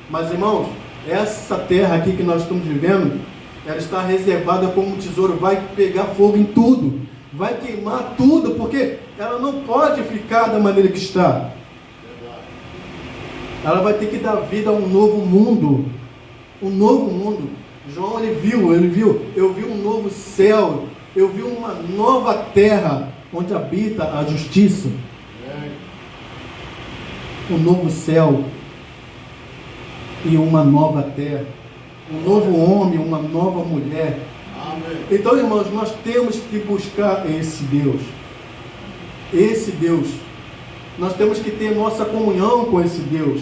Mas, irmãos, essa terra aqui que nós estamos vivendo, ela está reservada como um tesouro. Vai pegar fogo em tudo. Vai queimar tudo, porque ela não pode ficar da maneira que está. Ela vai ter que dar vida a um novo mundo. Um novo mundo. João, ele viu. Eu vi um novo céu. Eu vi uma nova terra, onde habita a justiça. Um novo céu e uma nova terra. Um novo homem, uma nova mulher. Amém. Então, irmãos, nós temos que buscar esse Deus. Esse Deus. Nós temos que ter nossa comunhão com esse Deus.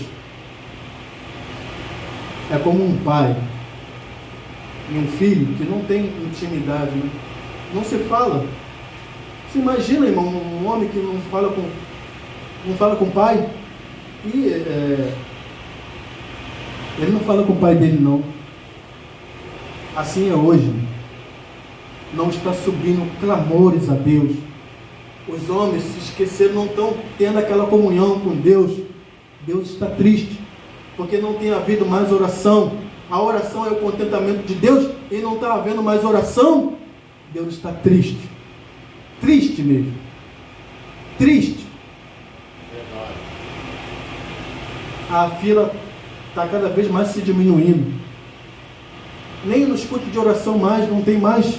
É como um pai e um filho que não tem intimidade, né? Não se fala. Você imagina, irmão, um homem que não fala com o pai? E ele não fala com o pai dele, não. Assim é hoje. Não está subindo clamores a Deus. Os homens se esqueceram, não estão tendo aquela comunhão com Deus. Deus está triste, porque não tem havido mais oração. A oração é o contentamento de Deus e não está havendo mais oração. Deus está triste. Triste mesmo. Triste. A fila está cada vez mais se diminuindo. Nem nos cultos de oração mais, não tem mais.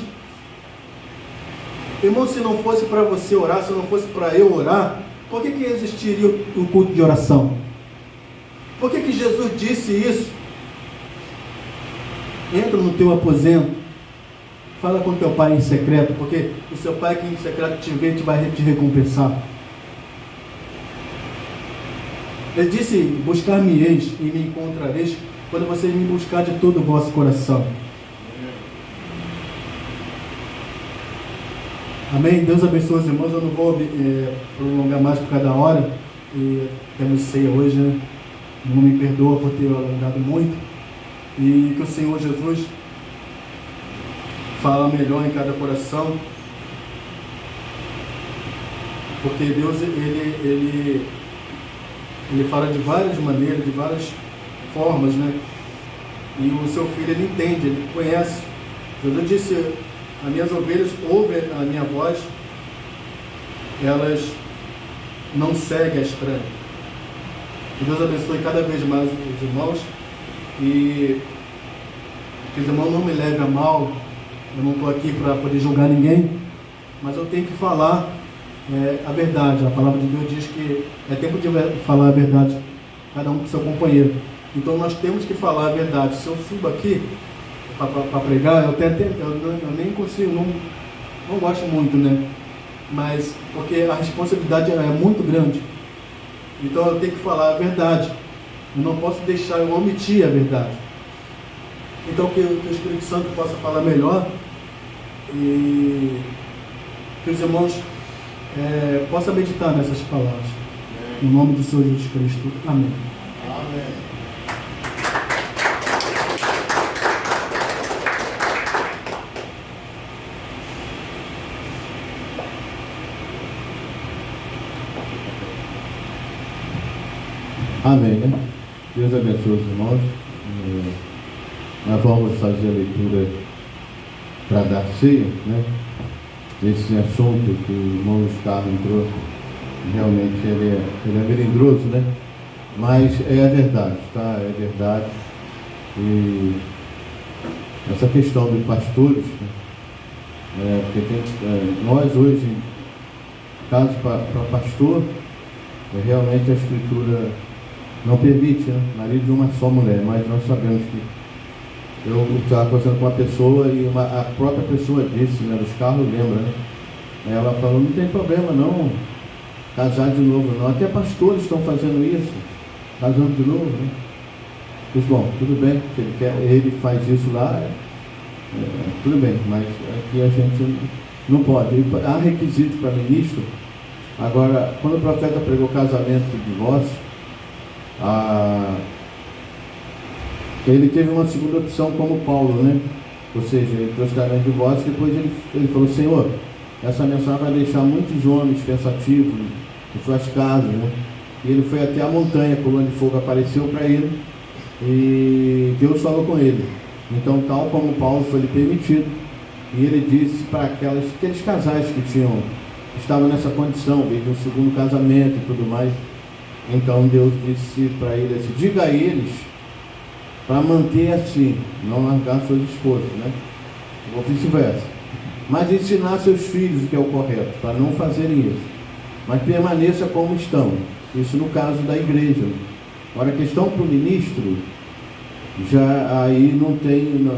Irmão, se não fosse para você orar, se não fosse para eu orar, por que existiria o culto de oração? Por que Jesus disse isso? Entra no teu aposento. Fala com teu pai em secreto, porque o seu pai que em secreto te vê, vai te recompensar. Ele disse, buscar-me-eis e me encontrareis, quando vocês me buscar de todo o vosso coração. Amém? Deus abençoe os irmãos. Eu não vou prolongar mais por cada hora. E temos ceia hoje, né? Não me perdoa por ter alongado muito. E que o Senhor Jesus fala melhor em cada coração, porque Deus ele fala de várias maneiras, de várias formas, né? E o seu filho ele entende, ele conhece. Jesus disse: as minhas ovelhas ouvem a minha voz, elas não seguem a estranha. Que Deus abençoe cada vez mais os irmãos e que os irmãos não me levem a mal. Eu não estou aqui para poder julgar ninguém, mas eu tenho que falar a verdade. A palavra de Deus diz que é tempo de falar a verdade, cada um com seu companheiro. Então nós temos que falar a verdade. Se eu subo aqui para pregar, eu nem consigo, não gosto muito, né? Mas porque a responsabilidade é muito grande. Então eu tenho que falar a verdade. Eu não posso deixar eu omitir a verdade. Então que o Espírito Santo possa falar melhor e que os irmãos possa meditar nessas palavras. No nome do Senhor Jesus Cristo. Amém. Amém. Amém, né? Deus abençoe os irmãos. Nós vamos fazer a leitura para dar ceia, né? Esse assunto que o irmão Gustavo entrou, realmente ele é melindroso, né? Mas é a verdade, tá? É verdade. E essa questão de pastores, né? Porque nós hoje, caso para pastor, realmente a Escritura não permite, né? Marido de uma só mulher, mas nós sabemos que eu estava conversando com uma pessoa e a própria pessoa disse, né, dos carros, lembra, né? Ela falou, não tem problema não, casar de novo não, até pastores estão fazendo isso, casando de novo, né? Pois bom, tudo bem, se ele quer, ele faz isso lá, tudo bem, mas aqui a gente não pode. Há requisito para ministro. Agora, quando o profeta pregou casamento e divórcio, ele teve uma segunda opção como Paulo, né? Ou seja, ele trouxe casamento e divórcio, depois ele falou, Senhor, essa mensagem vai deixar muitos homens pensativos em suas casas, né? E ele foi até a montanha, a coluna de fogo apareceu para ele e Deus falou com ele. Então, tal como Paulo foi lhe permitido, e ele disse para aqueles casais que estavam nessa condição, desde um segundo casamento e tudo mais. Então Deus disse para ele assim, diga a eles para manter assim, não largar suas esposas, né? Ou vice-versa. Mas ensinar seus filhos o que é o correto, para não fazerem isso. Mas permaneça como estão. Isso no caso da igreja. Agora, a questão para o ministro, já aí não tem,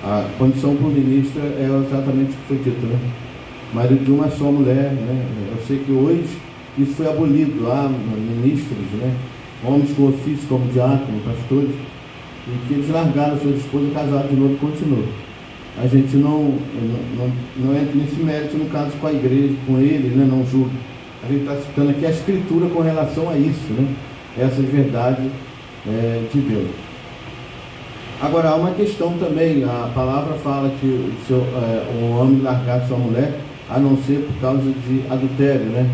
a condição para o ministro é exatamente o que foi dito, né? Marido de uma só mulher, né? Eu sei que hoje isso foi abolido lá, ministros, né? Homens com ofício, como diácono, pastores, e que eles largaram suas esposas e casaram de novo e continuam. A gente não entra nesse mérito no caso com a igreja, com ele, né? Não julga. A gente está citando aqui a Escritura com relação a isso, né? Essa verdade de Deus. Agora, há uma questão também, a palavra fala que o homem largar sua mulher, a não ser por causa de adultério, né?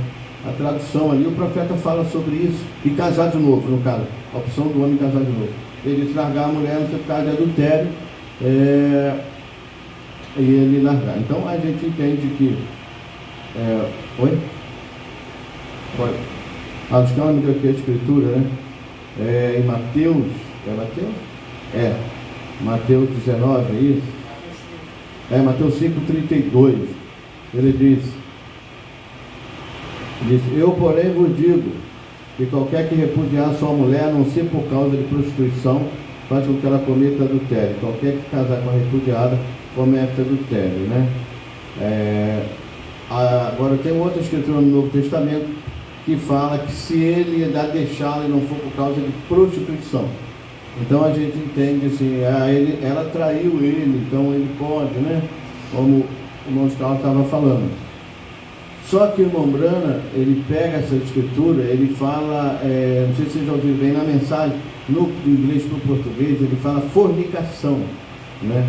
A tradução ali, o profeta fala sobre isso, e casar de novo, no caso, a opção do homem casar de novo. Ele diz largar a mulher, não ser por causa de adultério, e ele largar. Então, a gente entende que... Oi? Pode. Acho que ela me deu aqui a Escritura, né? Em Mateus... É Mateus? Mateus 19, é isso? Mateus 5,32. Ele diz, eu porém vos digo, que qualquer que repudiar sua mulher, a não ser por causa de prostituição, faz com que ela cometa adultério. Qualquer que casar com a repudiada, comete adultério, né? Agora tem outra escritura no Novo Testamento, que fala que se ele deixá-la e não for por causa de prostituição, então a gente entende assim, ela traiu ele, então ele pode, né? Como o irmão Carlos estava falando. Só que o irmão Brana, ele pega essa escritura, ele fala, não sei se vocês já ouviram bem na mensagem, do inglês para o português, ele fala fornicação, né?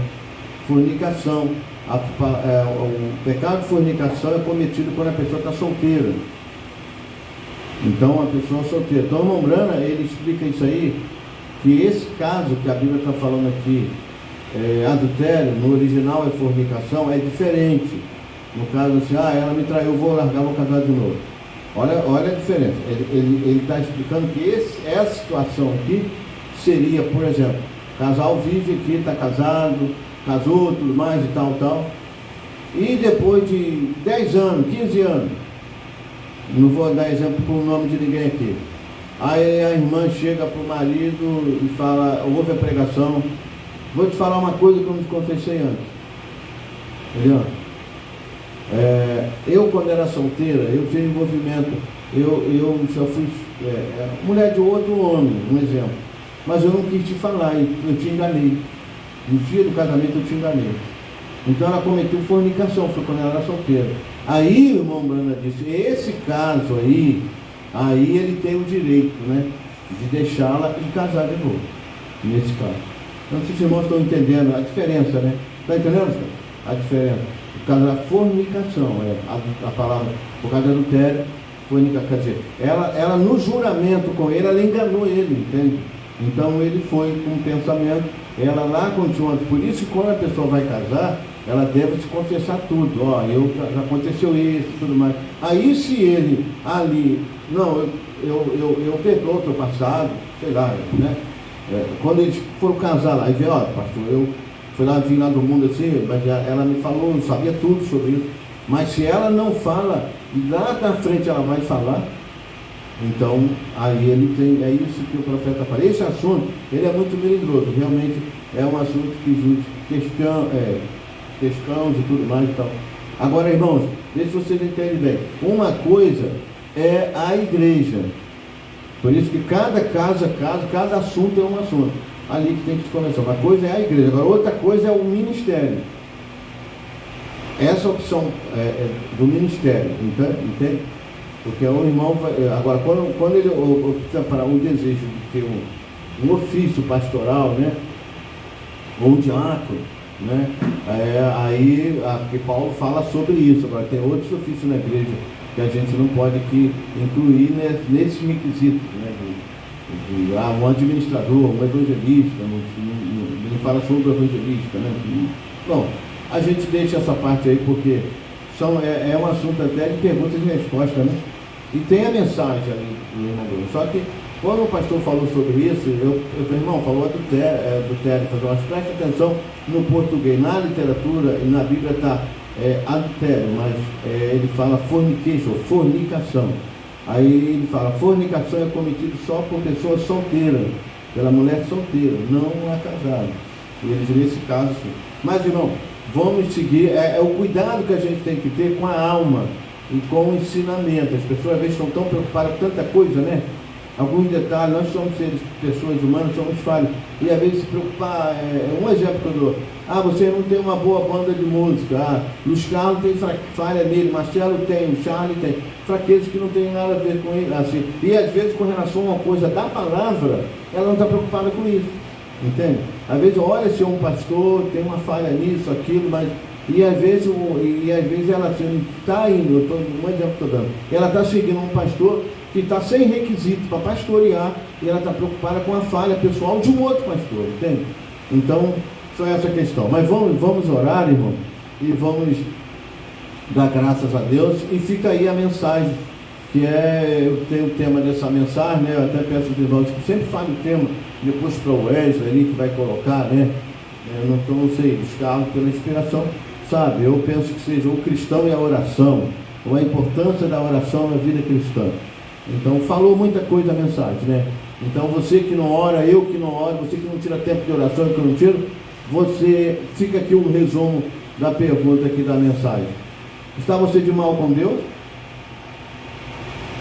Fornicação. O pecado de fornicação é cometido quando a pessoa está solteira. Então, a pessoa solteira. Então, o irmão Brana, ele explica isso aí, que esse caso que a Bíblia está falando aqui, adultério, no original é fornicação, é diferente. No caso assim, ela me traiu, vou largar, vou casar de novo. Olha a diferença. Ele está explicando que essa situação aqui seria, por exemplo, casal vive aqui, está casado, casou, tudo mais e tal, e depois de 10 anos, 15 anos, não vou dar exemplo com o nome de ninguém aqui, aí a irmã chega para o marido e fala, ouve a pregação, vou te falar uma coisa que eu não te confessei antes, entendeu? Eu quando era solteira, eu tinha envolvimento, eu já fui mulher de outro homem, um exemplo, mas eu não quis te falar, eu te enganei. No dia do casamento eu te enganei. Então ela cometeu fornicação, foi quando ela era solteira. Aí o irmão Brana disse, esse caso aí ele tem o direito, né, de deixá-la e casar de novo, nesse caso. Então, se os irmãos estão entendendo a diferença, né? Está entendendo? A diferença. Por causa da fornicação, a palavra, por causa do adultério, fornicação, quer dizer, ela no juramento com ele, ela enganou ele, entende? Então ele foi com um pensamento, ela lá continua. Por isso que quando a pessoa vai casar, ela deve se confessar tudo. Ó, já aconteceu isso e tudo mais. Aí se ele ali, não, eu perdoo o teu passado, sei lá, né? Quando eles foram casar lá, aí vê, ó, pastor, eu fui lá, vim lá do mundo assim, mas ela me falou, eu sabia tudo sobre isso. Mas se ela não fala, lá na frente ela vai falar, então aí ele tem, é isso que o profeta fala. Esse assunto, ele é muito melindroso, realmente é um assunto que questões e tudo mais e tal. Agora, irmãos, deixa vocês entenderem bem. Uma coisa é a igreja. Por isso que cada assunto é um assunto. Ali que tem que se conversar. Uma coisa é a igreja, agora outra coisa é o ministério. Essa opção do ministério, entende? Porque o irmão vai, agora quando ele opta para o desejo de ter um ofício pastoral, né? Ou um diácono, né? Porque Paulo fala sobre isso. Agora tem outros ofícios na igreja que a gente não pode incluir nesses requisitos, né? Um administrador, um evangelista, ele fala sobre o evangelista, né? Bom, a gente deixa essa parte aí porque é um assunto até de perguntas e respostas, né? E tem a mensagem ali do irmão Bruno. Só que quando o pastor falou sobre isso, eu falei, irmão, falou adultério, mas preste atenção no português, na literatura e na Bíblia está adultério, mas ele fala fornicação. Aí ele fala, fornicação é cometido só por pessoas solteiras, pela mulher solteira, não a casada. E eles nesse caso sim. Mas irmão, vamos seguir, é o cuidado que a gente tem que ter com a alma e com o ensinamento. As pessoas às vezes estão tão preocupadas com tanta coisa, né? Alguns detalhes, nós somos pessoas humanas, somos falhos. E às vezes se preocupar, um exemplo que eu dou. Você não tem uma boa banda de música. Luiz Carlos tem falha nele, Marcelo tem, o Charlie tem. Fraquezas que não tem nada a ver com ele. Assim. E às vezes com relação a uma coisa da palavra, ela não está preocupada com isso. Entende? Às vezes olha se é um pastor, tem uma falha nisso, aquilo, mas... E às vezes ela assim, está indo, um exemplo que estou dando. Ela está seguindo um pastor que está sem requisito para pastorear e ela está preocupada com a falha pessoal de um outro pastor, entende? Então, só essa questão. Mas vamos orar, irmão, e vamos dar graças a Deus. E fica aí a mensagem, que eu tenho o tema dessa mensagem, né? Eu até peço aos irmãos que sempre falem o tema, depois para o Wesley ali, que vai colocar, né? Eu não sei, buscar pela inspiração, sabe? Eu penso que seja o cristão e a oração, ou a importância da oração na vida cristã. Então, falou muita coisa a mensagem, né? Então, você que não ora, eu que não oro, você que não tira tempo de oração, eu que não tiro, você, fica aqui um resumo da pergunta aqui da mensagem. Está você de mal com Deus?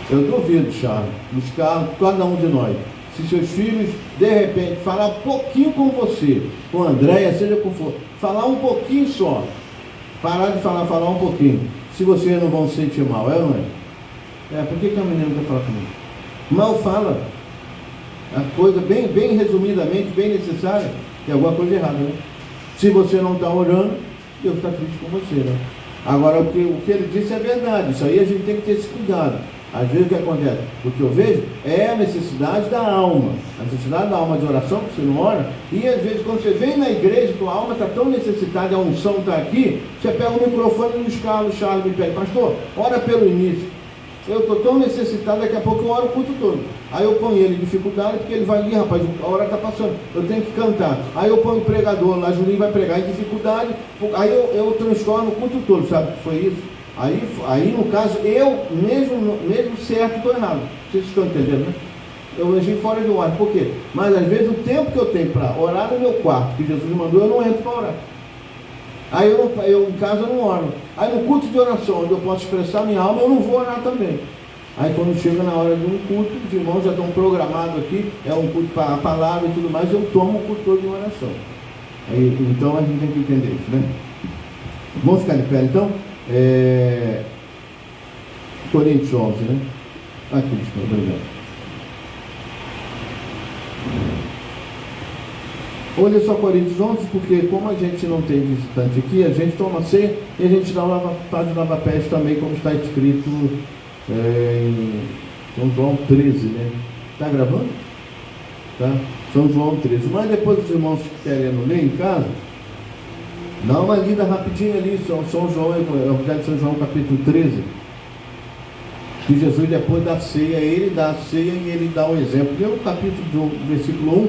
Eu duvido, Charles, buscar cada um de nós. Se seus filhos, de repente, falar um pouquinho com você, com a Andréia, seja como for, falar um pouquinho só, parar de falar um pouquinho, se vocês não vão se sentir mal, não é? Por que a menina quer falar comigo? Mal fala. A coisa bem resumidamente, bem necessária, tem alguma coisa errada, né? Se você não está orando, Deus está triste com você, né? Agora, o que ele disse é verdade, isso aí a gente tem que ter esse cuidado. Às vezes o que acontece? O que eu vejo é a necessidade da alma. A necessidade da alma de oração, porque você não ora. E às vezes quando você vem na igreja, tua alma está tão necessitada, a unção está aqui, você pega o microfone e o Charles me pede, pastor, ora pelo início. Eu estou tão necessitado, daqui a pouco eu oro o culto todo. Aí eu ponho ele em dificuldade, porque ele vai ali, rapaz, a hora está passando, eu tenho que cantar. Aí eu ponho o pregador lá, Julinho vai pregar em dificuldade, aí eu transformo o culto todo, sabe o que foi isso? Aí, no caso, eu mesmo certo estou errado. Vocês estão entendendo, né? Eu agi fora de ordem. Por quê? Mas às vezes o tempo que eu tenho para orar no meu quarto, que Jesus me mandou, eu não entro para orar. Aí eu em casa eu não oro. Aí no culto de oração, onde eu posso expressar minha alma, eu não vou orar também. Aí quando chega na hora de um culto, os irmãos já estão programados aqui, é um culto para a palavra e tudo mais, eu tomo o culto todo de oração. Então a gente tem que entender isso, né? Vamos ficar de pé então? Coríntios 11, né? Aqui, obrigado. Olha só Coríntios 11, porque como a gente não tem visitante aqui, a gente toma ceia e a gente faz lava-pés também, como está escrito em São João 13, né? Está gravando? Tá? São João 13. Mas depois os irmãos que querem ler em casa, dá uma lida rapidinho ali, São João, Evangelho de São João, capítulo 13, que Jesus depois da ceia, ele dá a ceia e ele dá o exemplo. Lê o capítulo do versículo 1,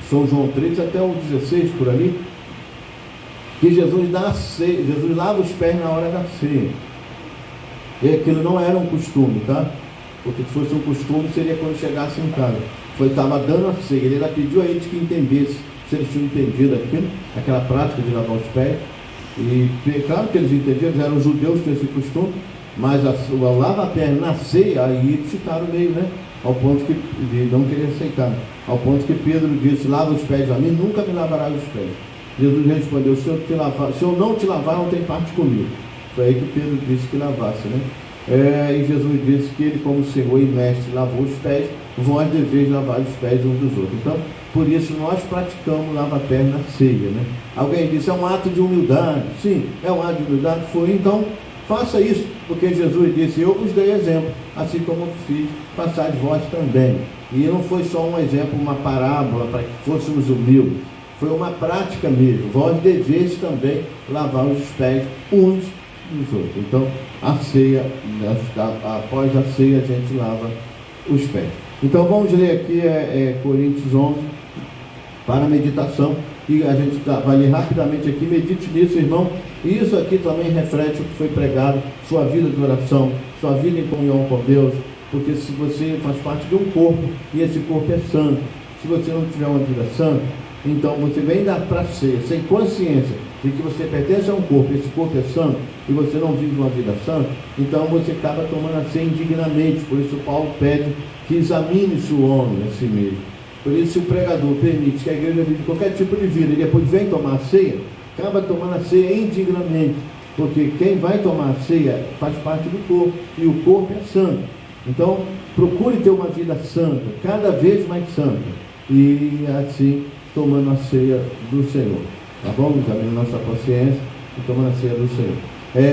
São João 13 até o 16 por ali, que Jesus dá a ceia, Jesus lava os pés na hora da ceia. E aquilo não era um costume, tá? Porque se fosse um costume seria quando chegasse em casa. Estava dando a ceia, ele ainda pediu a eles que entendessem, se eles tinham entendido aquilo, aquela prática de lavar os pés. E claro que eles entendiam, eles eram judeus, tinham esse costume, mas o lava-pés na ceia, aí eles ficaram meio, né? Ao ponto que ele não queria aceitar, ao ponto que Pedro disse: lava os pés a mim, nunca me lavarás os pés. Jesus respondeu: se eu não te lavar, não tem parte comigo. Foi aí que Pedro disse que lavasse, né? E Jesus disse que ele, como Senhor e Mestre, lavou os pés, vós deveis lavar os pés uns dos outros. Então, por isso nós praticamos lava-pés na ceia, né? Alguém disse: é um ato de humildade. Sim, é um ato de humildade. Foi, então faça isso, porque Jesus disse: eu vos dei exemplo, assim como fiz, passai vós também. E não foi só um exemplo, uma parábola para que fôssemos humildes, foi uma prática mesmo. Vós deveis também lavar os pés uns dos outros. Então, a ceia, após a ceia, a gente lava os pés. Então, vamos ler aqui Coríntios 11 para meditação. E a gente vai ler rapidamente aqui. Medite nisso, irmão. E isso aqui também reflete o que foi pregado, sua vida de oração, sua vida em comunhão com Deus. Porque se você faz parte de um corpo, e esse corpo é santo, se você não tiver uma vida santa, então você vem dar para ceia, sem consciência de que você pertence a um corpo, esse corpo é santo, e você não vive uma vida santa, então você acaba tomando a ceia indignamente. Por isso Paulo pede que examine-se o homem a si mesmo. Por isso, se o pregador permite que a igreja vive qualquer tipo de vida e depois vem tomar a ceia, acaba tomando a ceia indignamente, porque quem vai tomar a ceia faz parte do corpo, e o corpo é santo. Então, procure ter uma vida santa, cada vez mais santa, e assim, tomando a ceia do Senhor. Tá bom? Examine nossa consciência e tomando a ceia do Senhor.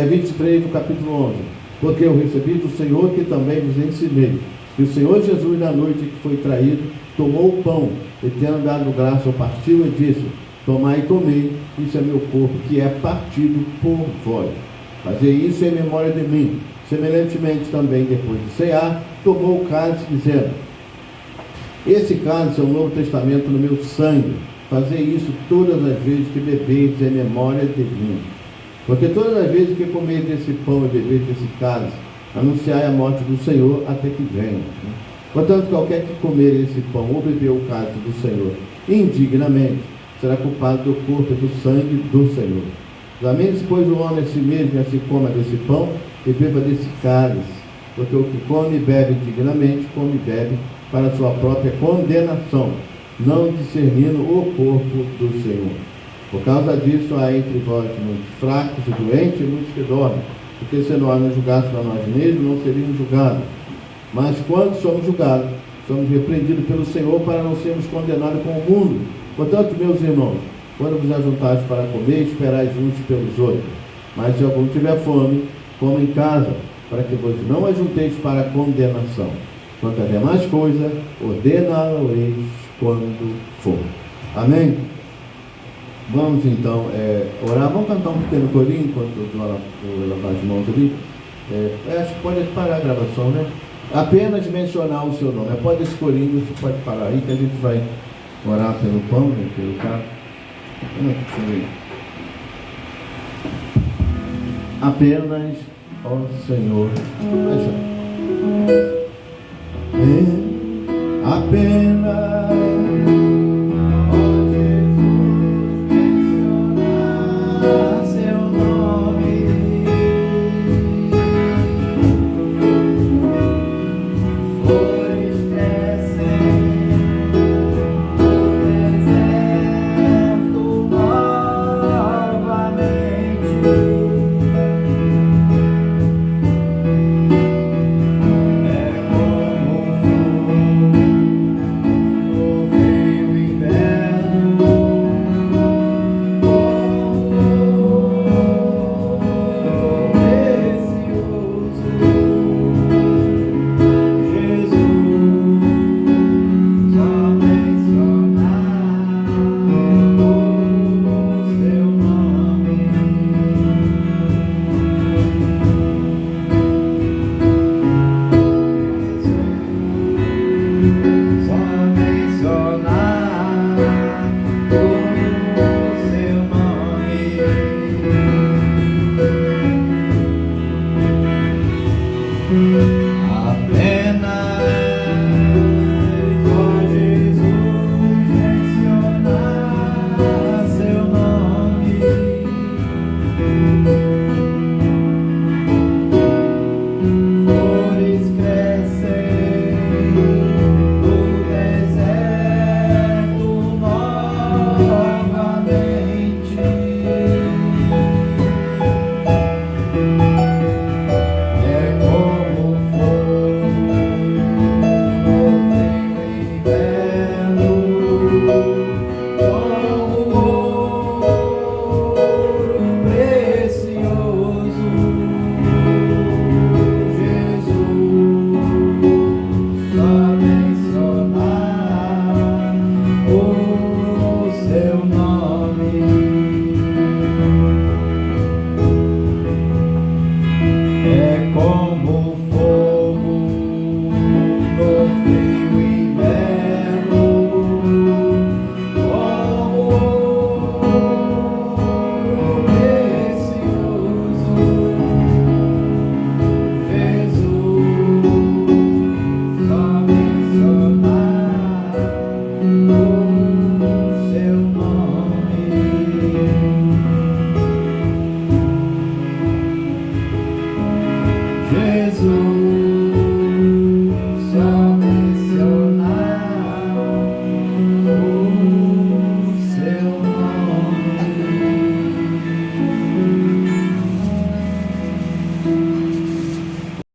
23 do capítulo 11. Porque eu recebi do Senhor que também vos ensinei, que o Senhor Jesus, na noite que foi traído, tomou o pão, e tendo dado graça, o partiu e disse: tomai e comei, isso é meu corpo, que é partido por vós. Fazei isso em memória de mim. Semelhantemente também, depois de cear, tomou o cálice, dizendo: esse cálice é o Novo Testamento no meu sangue. Fazei isso todas as vezes que bebeis em memória de mim. Porque todas as vezes que comeis desse pão e bebeis desse cálice, anunciai a morte do Senhor até que venha. Portanto, qualquer que comer esse pão ou beber o cálice do Senhor indignamente, será culpado do corpo e do sangue do Senhor. Examine-se, pois, o homem a si mesmo, e assim coma desse pão e beba desse cálice. Porque o que come e bebe indignamente, come e bebe para a sua própria condenação, não discernindo o corpo do Senhor. Por causa disso, há entre vós muitos fracos e doentes e muitos que dormem. Porque se nós não julgássemos a nós mesmos, não seríamos julgados. Mas quando somos julgados, somos repreendidos pelo Senhor para não sermos condenados com o mundo. Portanto, meus irmãos, quando vos ajuntares para comer, esperais uns pelos outros. Mas se algum tiver fome, coma em casa, para que vos não ajunteis para a condenação. Quanto a demais coisa, ordena-lo-eis quando for. Amém? Vamos então orar. Vamos cantar um pequeno corinho enquanto eu lavar as mãos ali. Acho que pode parar a gravação, né? Apenas mencionar o seu nome. Após esse corinho, você pode parar aí, que a gente vai orar pelo pão, né, pelo cálice. Apenas, ó Senhor, apenas